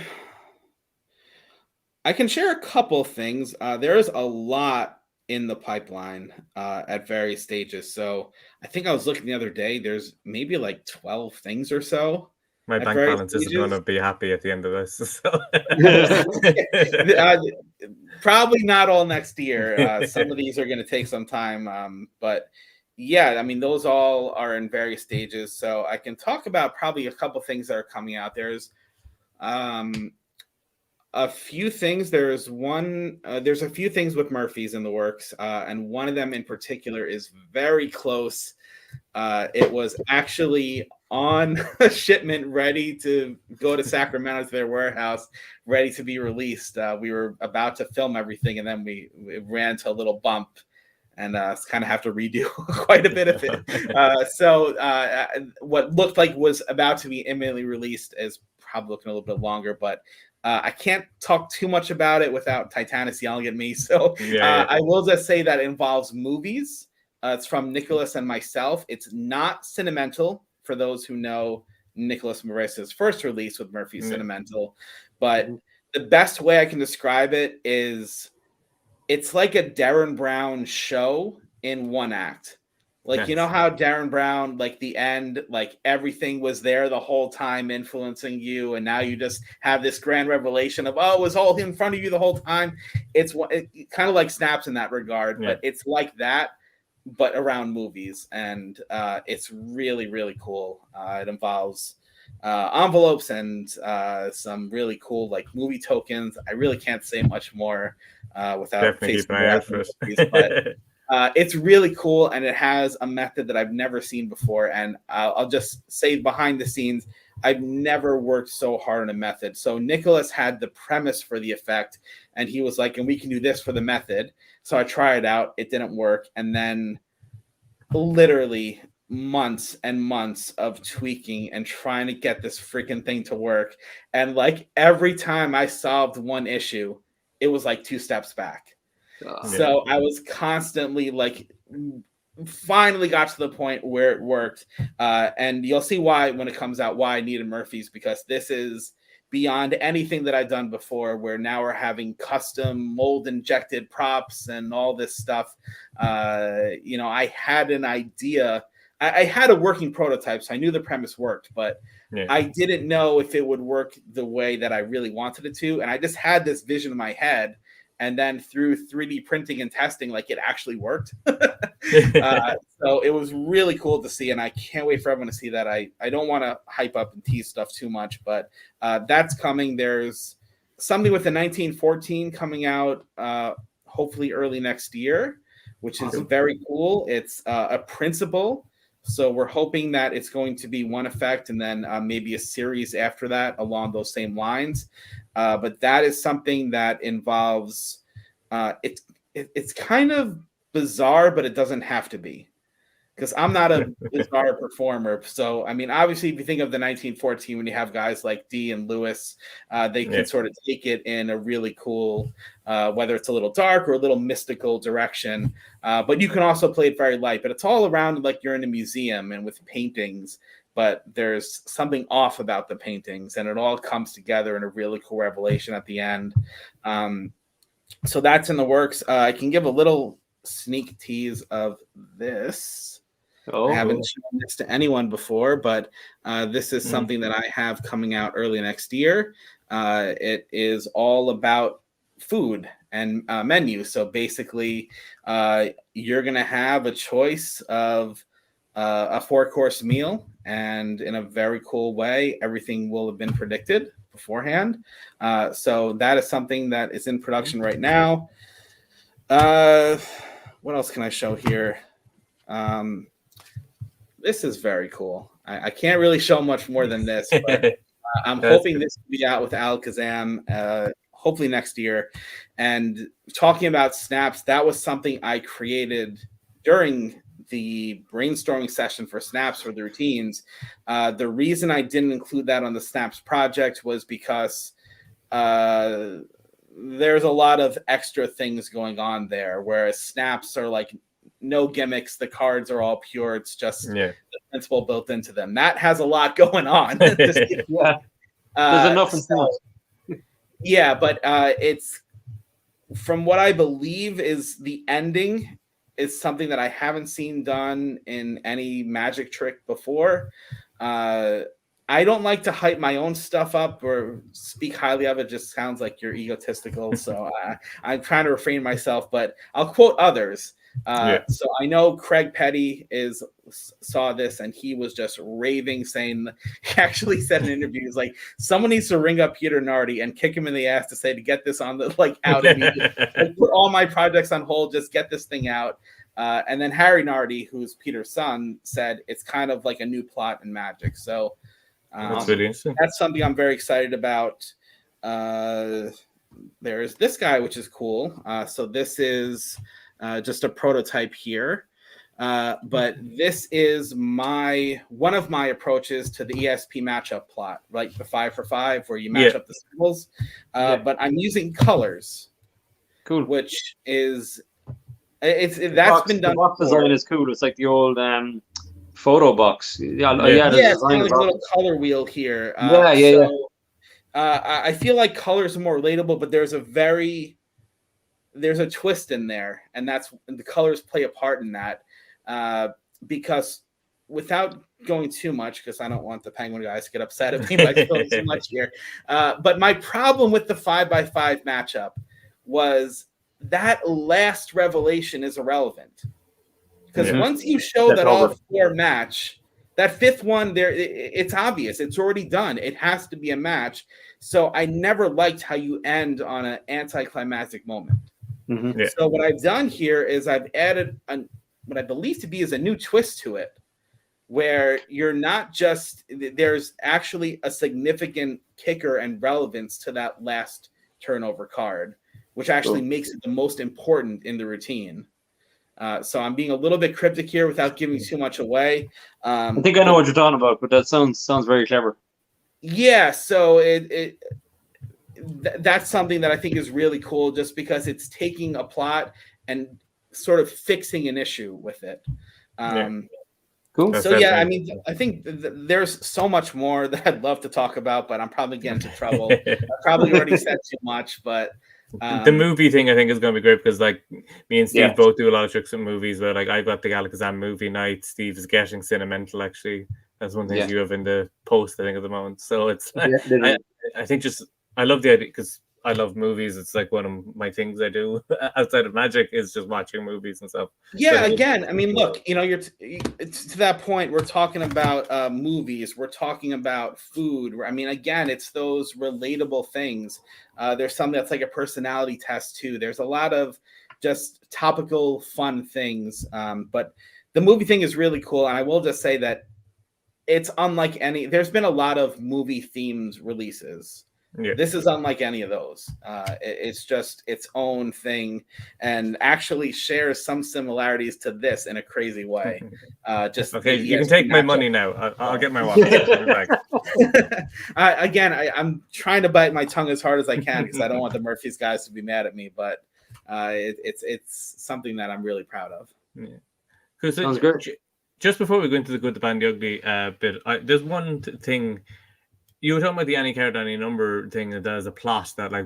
can share a couple things. There is a lot in the pipeline at various stages. So I think I was looking the other day, there's maybe like 12 things or so. My bank balance isn't going to be happy at the end of this. So. Probably not all next year. Some of these are going to take some time. But yeah, I mean, those all are in various stages. So I can talk about probably a couple things that are coming out. There's a few things. There's a few things with Murphy's in the works. And one of them in particular is very close. It was actually on a shipment ready to go to Sacramento to their warehouse, ready to be released. We were about to film everything, and then we ran to a little bump and kind of have to redo quite a bit of it. So what looked like was about to be imminently released is probably looking a little bit longer, but I can't talk too much about it without Titanus yelling at me. So I will just say that it involves movies. It's from Nicholas and myself. It's not Cinemental, for those who know Nicholas Marissa's first release with Murphy Cinemental. But the best way I can describe it is it's like a Darren Brown show in one act. Like, you know how Darren Brown, like the end, like everything was there the whole time influencing you. And now you just have this grand revelation of, oh, it was all in front of you the whole time. It's kind of like Snaps in that regard, but it's like that, but around movies. And it's really, really cool. It involves envelopes and some really cool like movie tokens. I really can't say much more without facing but it's really cool, and it has a method that I've never seen before. And I'll just say behind the scenes, I've never worked so hard on a method. So Nicholas had the premise for the effect, and he was like, and we can do this for the method. So I tried it out. It didn't work. And then literally months and months of tweaking and trying to get this freaking thing to work. And like every time I solved one issue, it was like 2 steps back. So I was constantly like, finally got to the point where it worked. And you'll see why when it comes out, why I needed Murphy's, because this is beyond anything that I've done before, where now we're having custom mold injected props and all this stuff. I had an idea. I had a working prototype, so I knew the premise worked, but I didn't know if it would work the way that I really wanted it to. And I just had this vision in my head. And then through 3D printing and testing, like it actually worked. So it was really cool to see. And I can't wait for everyone to see that. I don't want to hype up and tease stuff too much, but that's coming. There's something with the 1914 coming out hopefully early next year, which is very cool. It's a principle. So we're hoping that it's going to be one effect and then maybe a series after that along those same lines. But that is something that involves it's kind of bizarre, but it doesn't have to be. because I'm not a bizarre performer. So, I mean, obviously, if you think of the 1914, when you have guys like Dee and Lewis, they can sort of take it in a really cool, whether it's a little dark or a little mystical direction. But you can also play it very light. But it's all around like you're in a museum and with paintings. But there's something off about the paintings, and it all comes together in a really cool revelation at the end. So that's in the works. I can give a little sneak tease of this. I haven't shown this to anyone before, but this is something that I have coming out early next year. It is all about food and menu. So basically, you're going to have a choice of a 4-course meal, and in a very cool way, everything will have been predicted beforehand. So that is something that is in production right now. What else can I show here? This is very cool. I can't really show much more than this, but I'm hoping this will be out with Alakazam, hopefully next year. And talking about snaps, that was something I created during the brainstorming session for snaps for the routines. The reason I didn't include that on the snaps project was because there's a lot of extra things going on there, whereas snaps are like no gimmicks. The cards are all pure. It's just the principle built into them. That has a lot going on. There's enough. Yeah, but it's, from what I believe, is the ending is something that I haven't seen done in any Magic trick before. I don't like to hype my own stuff up or speak highly of it. Just sounds like you're egotistical. So I'm trying to refrain myself, but I'll quote others. So I know Craig Petty saw this and he was just raving, saying, he actually said in interviews, like, someone needs to ring up Peter Nardi and kick him in the ass to say to get this on the out immediately. Like, put all my projects on hold, just get this thing out. And then Harry Nardi, who's Peter's son, said it's kind of like a new plot in Magic. So that's really interesting. That's something I'm very excited about. There's this guy, which is cool. So this is just a prototype here. But this is one of my approaches to the ESP matchup plot, like the 5 for 5, where you match up the symbols. But I'm using colors. Cool. Which is been done. The box design is cool. It's like the old photo box. It's kind of like a little color wheel here. I feel like colors are more relatable, but there's a twist in there, and the colors play a part in that. Because without going too much, because I don't want the Penguin guys to get upset at me by going too much here. But my problem with the 5x5 matchup was that last revelation is irrelevant. Because once you show that all 4 match, that 5th one there, it's obvious. It's already done. It has to be a match. So I never liked how you end on an anticlimactic moment. So what I've done here is I've added what I believe to be is a new twist to it, where you're not just, there's actually a significant kicker and relevance to that last turnover card, which actually makes it the most important in the routine. So I'm being a little bit cryptic here without giving too much away. I think I know what you're talking about, but that sounds very clever. Yeah, so that's something that I think is really cool, just because it's taking a plot and sort of fixing an issue with it. Cool. So I mean, I think there's so much more that I'd love to talk about, but I'm probably getting into trouble. I probably already said too much, but the movie thing I think is going to be great, because like me and Steve both do a lot of tricks with movies. Where like I've got the Alakazam movie night. Steve is getting sentimental. Actually, that's one thing you have in the post, I think, at the moment. So it's I think just I love the idea, because I love movies. It's like one of my things I do outside of Magic is just watching movies and stuff. Yeah, so, again, I mean, look, you're to that point. We're talking about movies. We're talking about food. I mean, again, it's those relatable things. There's something that's like a personality test too. There's a lot of just topical, fun things. But the movie thing is really cool, and I will just say that it's unlike any. There's been a lot of movie themed releases. Yeah. This is unlike any of those. It's just its own thing, and actually shares some similarities to this in a crazy way. Just okay, the you can ESP take my matchup. money now. I'll get my watch. I'll be back. I'm trying to bite my tongue as hard as I can because I don't want the Murphy's guys to be mad at me, but it's something that I'm really proud of. Yeah. Sounds good. Just before we go into the good, the bad, the ugly bit, there's one thing. You were talking about the any card, any number thing that there's a plot that like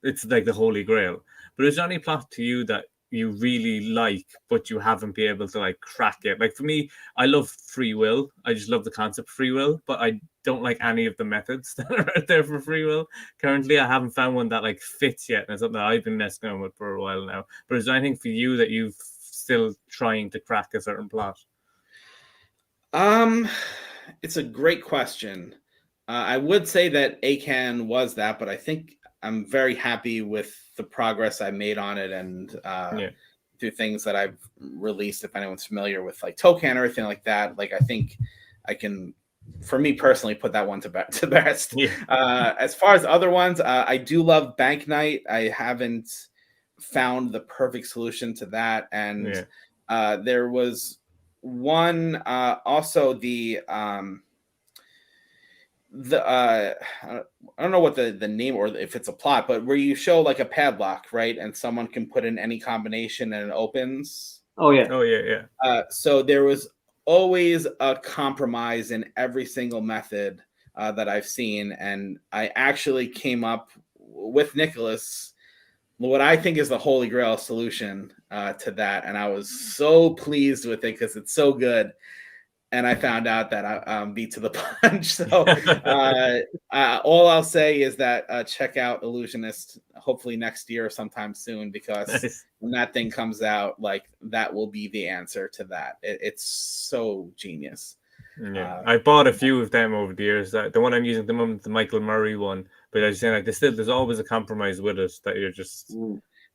it's like the Holy Grail. But is there any plot to you that you really like, but you haven't been able to like crack it? Like for me, I love free will. I just love the concept of free will, but I don't like any of the methods that are out there for free will. Currently, I haven't found one that like fits yet, and it's something that I've been messing around with for a while now. But is there anything for you that you've still trying to crack a certain plot? It's a great question. I would say that ACAN was that, but I think I'm very happy with the progress I made on it, and through things that I've released. If anyone's familiar with like Tokan or anything like that, like I think I can, for me personally, put that one to best. Yeah. As far as other ones, I do love Bank Night. I haven't found the perfect solution to that, and there was one also I don't know what the name or if it's a plot, but where you show like a padlock, right, and someone can put in any combination and it opens. Oh yeah. So there was always a compromise in every single method that I've seen, and I actually came up with Nicholas what I think is the Holy Grail solution to that, and I was so pleased with it because it's so good. And I found out that I beat to the punch. So all I'll say is that check out Illusionist hopefully next year or sometime soon, because when that thing comes out, like that will be the answer to that. It's so genius. Yeah, I bought a few of them over the years. The one I'm using at the moment, the Michael Murray one, but I was saying like there's always a compromise with it that you're just.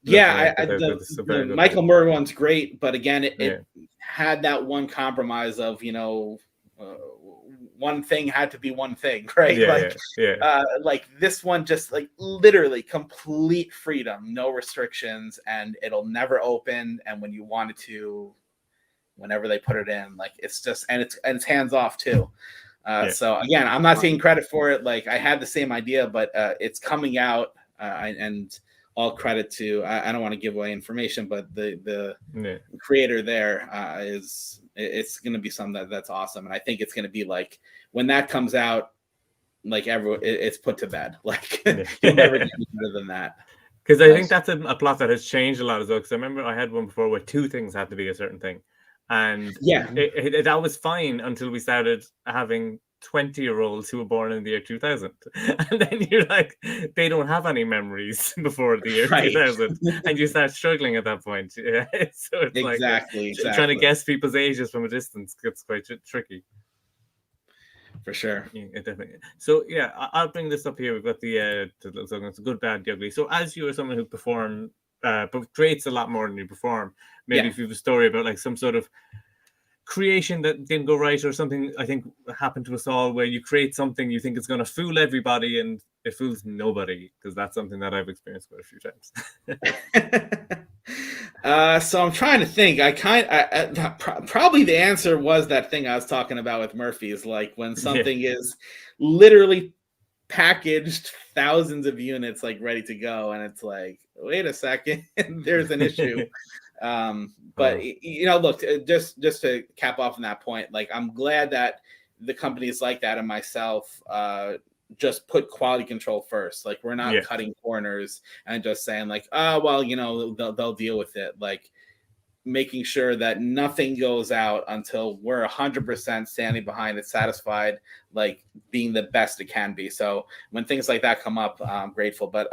Yeah, the Michael Murray one's great, but again, it had that one compromise of one thing had to be one thing, right? Like this one, just like literally complete freedom, no restrictions, and it'll never open. And when you want it to, whenever they put it in, like it's just and it's hands off too. So again, I'm not taking credit for it. Like I had the same idea, but it's coming out and. All credit to I don't want to give away information, but the creator there it's going to be something that's awesome, and I think it's going to be like when that comes out, like it's put to bed. Like you'll never get any better than that. Because I think that's a plot that has changed a lot as well. Because I remember I had one before where two things had to be a certain thing, and that was fine until we started having 20-year-olds who were born in the year 2000, and then you're like, they don't have any memories before the year 2000, and you start struggling at that point. So it's exactly. Trying to guess people's ages from a distance gets quite tricky. For sure. Yeah, definitely. So yeah, I'll bring this up here. We've got the good, bad, the ugly. So as you are someone who perform, but creates a lot more than you perform, maybe if you have a story about like some sort of creation that didn't go right or something, I think happened to us all, where you create something you think is going to fool everybody and it fools nobody, because that's something that I've experienced quite a few times. So I'm trying to think. Probably the answer was that thing I was talking about with Murphy, is like when something is literally packaged thousands of units like ready to go, and it's like, wait a second, there's an issue. But look, just to cap off on that point, like I'm glad that the companies like that and myself just put quality control first. Like we're not cutting corners and just saying like, they'll deal with it. Like making sure that nothing goes out until we're 100% standing behind it, satisfied, like being the best it can be. So when things like that come up, I'm grateful. But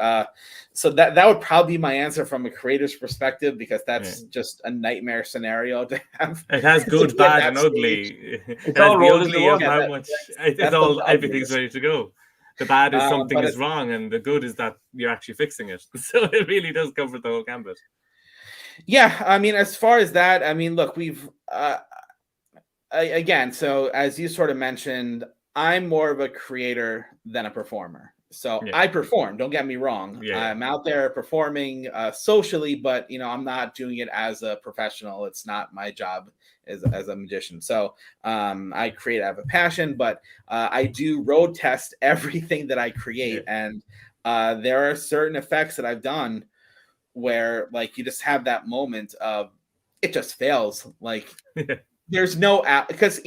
so that would probably be my answer from a creator's perspective, because that's just a nightmare scenario to have. It has good, bad, and ugly. It's all the ugly of how much. It's all everything's ready to go. The bad is something is wrong, and the good is that you're actually fixing it. So it really does cover the whole gambit. Yeah, I mean, as far as that, I mean, look, we've again, so as you sort of mentioned, I'm more of a creator than a performer. So I perform, don't get me wrong. I'm out there performing socially, but I'm not doing it as a professional. It's not my job as a magician. So I create, I have a passion, but I do road test everything that I create. And there are certain effects that I've done where like you just have that moment of it just fails. Like there's no out, because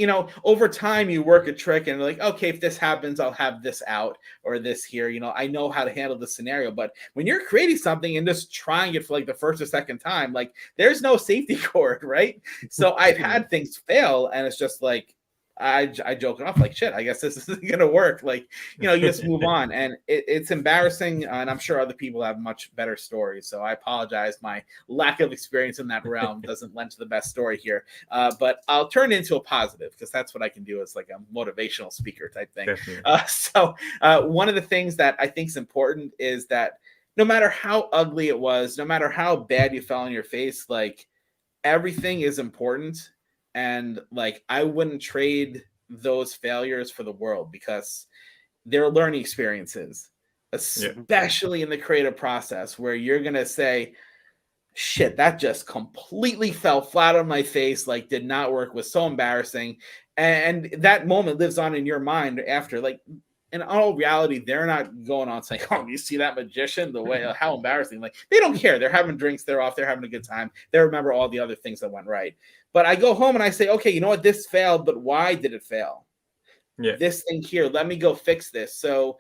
over time you work a trick and like, okay, if this happens, I'll have this out or this here. I know how to handle the scenario. But when you're creating something and just trying it for like the first or second time, like there's no safety cord, right? So I've had things fail, and it's just like I joke it off like, shit, I guess this isn't gonna work. Like, you just move on, and it's embarrassing. And I'm sure other people have much better stories. So I apologize. My lack of experience in that realm doesn't lend to the best story here. But I'll turn it into a positive, because that's what I can do as like a motivational speaker type thing. So one of the things that I think is important is that no matter how ugly it was, no matter how bad you fell on your face, like everything is important. And like, I wouldn't trade those failures for the world, because they're learning experiences, especially in the creative process, where you're going to say, shit, that just completely fell flat on my face. Like, did not work, was so embarrassing. And that moment lives on in your mind after. Like, in all reality, they're not going on saying, oh, you see that magician, the way, how embarrassing. Like, they don't care. They're having drinks. They're off. They're having a good time. They remember all the other things that went right. But I go home and I say, okay, you know what? This failed, but why did it fail? This thing here, let me go fix this. So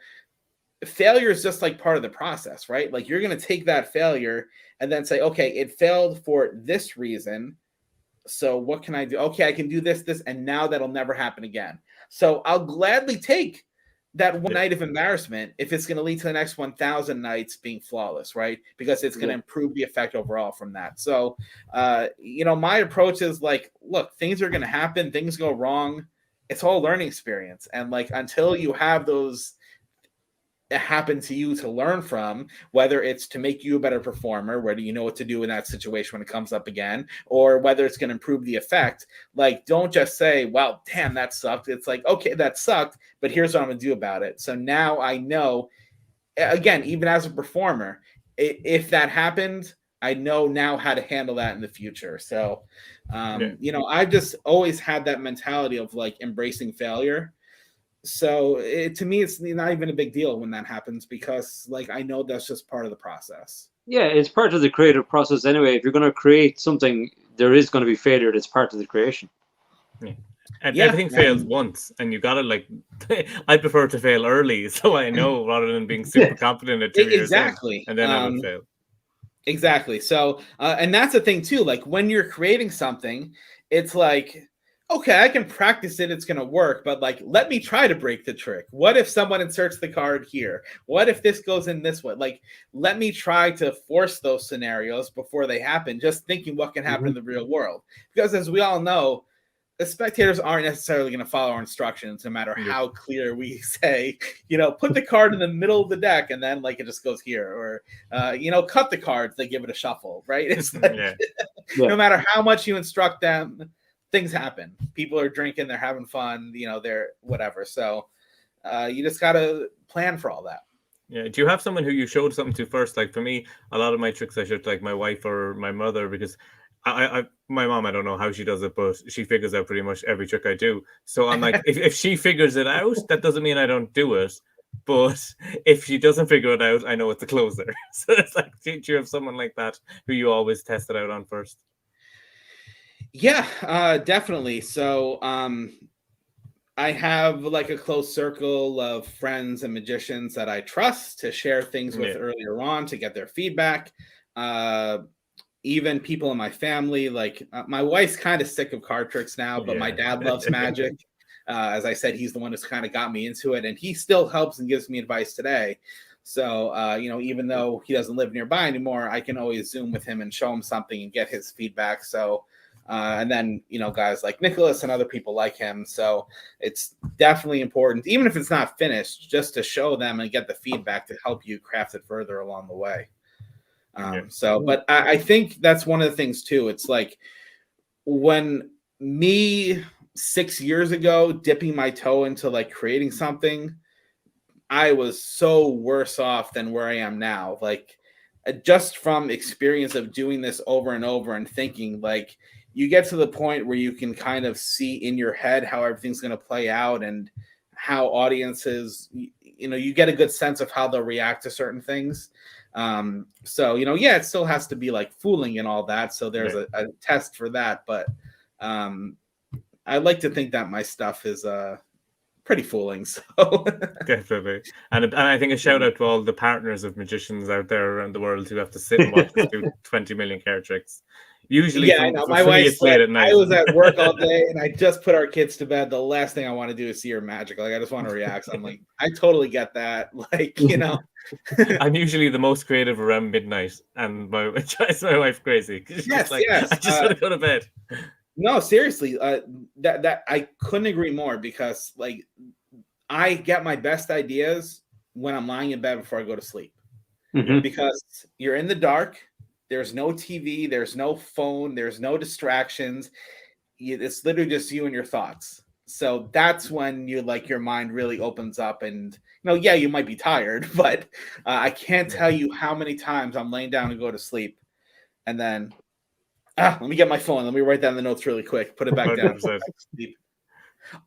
failure is just like part of the process, right? Like, you're going to take that failure and then say, okay, it failed for this reason. So what can I do? Okay, I can do this, and now that'll never happen again. So I'll gladly take that one night of embarrassment if it's going to lead to the next 1,000 nights being flawless, right? Because it's going to improve the effect overall from that. So, my approach is like, look, things are going to happen. Things go wrong. It's all learning experience. And like, until you have those happen to you to learn from, whether it's to make you a better performer, whether you know what to do in that situation when it comes up again, or whether it's going to improve the effect, like, don't just say, well, damn, that sucked. It's like, okay, that sucked, but here's what I'm going to do about it. So now I know, again, even as a performer, if that happened, I know now how to handle that in the future. So, I've just always had that mentality of like embracing failure. So to me, it's not even a big deal when that happens, because like, I know that's just part of the process. Yeah, it's part of the creative process anyway. If you're going to create something, there is going to be failure. That's part of the creation. And everything fails once, and you got to like, I prefer to fail early, so I know, rather than being super confident at 2 years in, and then I would fail. Exactly. So, and that's the thing too, like when you're creating something, it's like, okay, I can practice it. It's going to work. But like, let me try to break the trick. What if someone inserts the card here? What if this goes in this way? Like, let me try to force those scenarios before they happen, just thinking what can happen in the real world. Because as we all know, the spectators aren't necessarily going to follow our instructions, no matter how clear we say, put the card in the middle of the deck, and then like it just goes here, or, cut the cards, they give it a shuffle, right? It's like, no matter how much you instruct them, things happen. People are drinking, they're having fun, they're whatever. So you just got to plan for all that. Yeah. Do you have someone who you showed something to first? Like for me, a lot of my tricks I showed to like my wife or my mother, because my mom, I don't know how she does it, but she figures out pretty much every trick I do. So I'm like, if she figures it out, that doesn't mean I don't do it. But if she doesn't figure it out, I know it's a closer. So it's like, do you have someone like that who you always test it out on first? Yeah, definitely. So I have like a close circle of friends and magicians that I trust to share things with earlier on, to get their feedback. Even people in my family, like my wife's kind of sick of card tricks now, but my dad loves magic. As I said, he's the one who's kind of got me into it, and he still helps and gives me advice today. So, even though he doesn't live nearby anymore, I can always Zoom with him and show him something and get his feedback. So, and then, guys like Nicholas and other people like him. So it's definitely important, even if it's not finished, just to show them and get the feedback to help you craft it further along the way. But I think that's one of the things too. It's like when me 6 years ago, dipping my toe into like creating something, I was so worse off than where I am now. Like, just from experience of doing this over and over and thinking, like, you get to the point where you can kind of see in your head how everything's going to play out and how audiences, you get a good sense of how they'll react to certain things. So, it still has to be like fooling and all that. So there's a test for that. But I like to think that my stuff is pretty fooling. So definitely. And I think a shout out to all the partners of magicians out there around the world who have to sit and watch us do 20 million card tricks. Usually, I know. My wife it's late at night. I was at work all day and I just put our kids to bed. The last thing I want to do is see her magic. Like, I just want to react. So I'm like, I totally get that. Like, I'm usually the most creative around midnight, and it drives my wife crazy. Yes. I just want to go to bed. No, seriously, that I couldn't agree more, because like I get my best ideas when I'm lying in bed before I go to sleep, because you're in the dark. There's no TV, there's no phone, there's no distractions. It's literally just you and your thoughts. So that's when your mind really opens up, and you might be tired, but I can't tell you how many times I'm laying down to go to sleep, and then let me get my phone. Let me write down the notes really quick. Put it back down.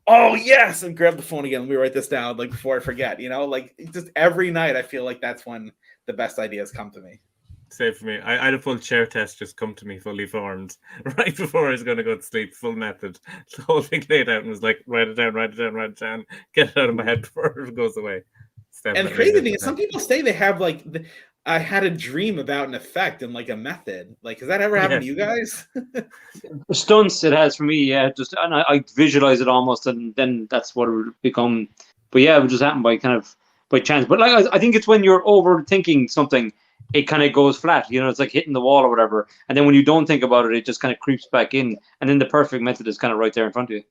Oh yes, and grab the phone again. Let me write this down, like, before I forget. Like, just every night I feel like that's when the best ideas come to me. Same for me. I had a full chair test just come to me fully formed right before I was going to go to sleep. Full method. The whole thing laid out and was like, write it down, get it out of my head before it goes away. And the crazy thing is, some people say they have like, I had a dream about an effect and like a method. Like, has that ever happened to you guys? Stunts, it has for me. Yeah, just and I visualize it almost, and then that's what it would become. But yeah, it would just happen by chance. But like, I think it's when you're overthinking something, it kind of goes flat. It's like hitting the wall or whatever. And then when you don't think about it, it just kind of creeps back in. And then the perfect method is kind of right there in front of you.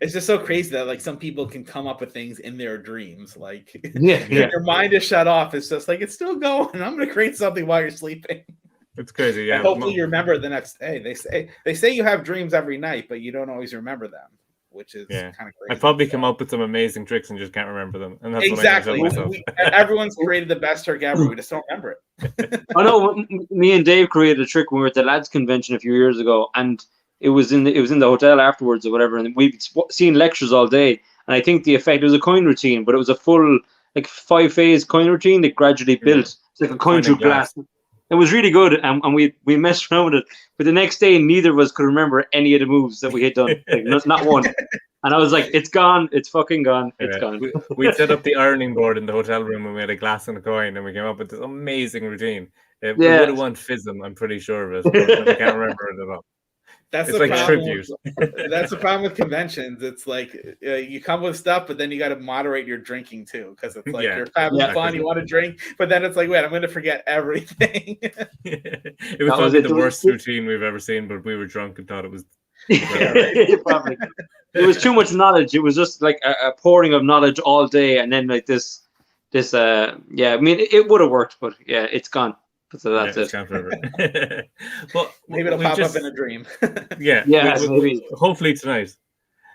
It's just so crazy that like some people can come up with things in their dreams. Like, your mind is shut off. It's just like, it's still going. I'm going to create something while you're sleeping. It's crazy. Yeah. And hopefully you remember the next day. They say you have dreams every night, but you don't always remember them, which is kind of crazy. I probably come up with some amazing tricks and just can't remember them. And that's exactly. What I myself. Everyone's created the best trick ever. We just don't remember it. I know. Me and Dave created a trick when we were at the lads convention a few years ago, and it was in the hotel afterwards or whatever, and we'd seen lectures all day. And I think the effect, it was a coin routine, but it was a full 5-phase coin routine that gradually built. It's like a coin through glass. It was really good, and we messed around with it. But the next day, neither of us could remember any of the moves that we had done. Like, not one. And I was like, it's gone. It's fucking gone. It's gone. We set up the ironing board in the hotel room, and we had a glass and a coin, and we came up with this amazing routine. We would have won FISM, I'm pretty sure of it, but I can't remember it at all. That's it's the like problem. tribute. That's the problem with conventions. It's like you come with stuff, but then you got to moderate your drinking too, because it's like you're having fun, you want to drink, but then it's like, wait, I'm going to forget everything. It was probably the worst routine we've ever seen, but we were drunk and thought it was. Probably. It was too much knowledge. It was just like a pouring of knowledge all day, and then like this. I mean, it would have worked, but yeah, it's gone. So that's it. Well, maybe it'll pop up in a dream. Hopefully tonight.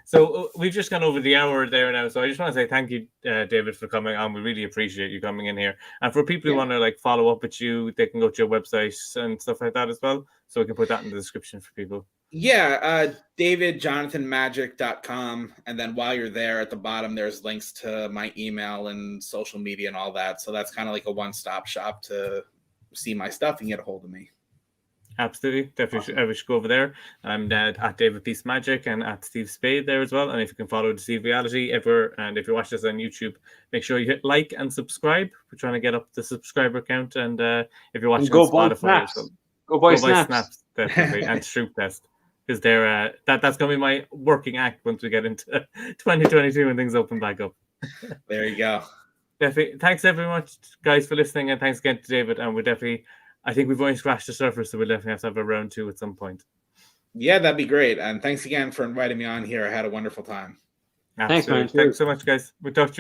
So we've just gone over the hour there now. So I just want to say thank you, David, for coming on. We really appreciate you coming in here. And for people who want to follow up with you, they can go to your website and stuff like that as well. So we can put that in the description for people. Yeah, davidjonathanmagic.com. And then while you're there at the bottom, there's links to my email and social media and all that. So that's kind of like a one-stop shop to see my stuff and get a hold of me. Absolutely, definitely. We should go over there. I'm at David Peace Magic and at Steve Spade there as well. And if you can follow Deceive Reality and if you watch this on YouTube, make sure you hit like and subscribe. We're trying to get up the subscriber count. And if you're watching on Spotify, go buy Snaps, definitely, and Stroop Test. Because that's going to be my working act once we get into 2022 and things open back up. There you go. Definitely. Thanks very much, guys, for listening, and thanks again to David. And I think we've only scratched the surface, so we'll definitely have to have a round 2 at some point. Yeah, that'd be great. And thanks again for inviting me on here. I had a wonderful time. Absolutely. Thanks so much, guys. We'll talk to you again.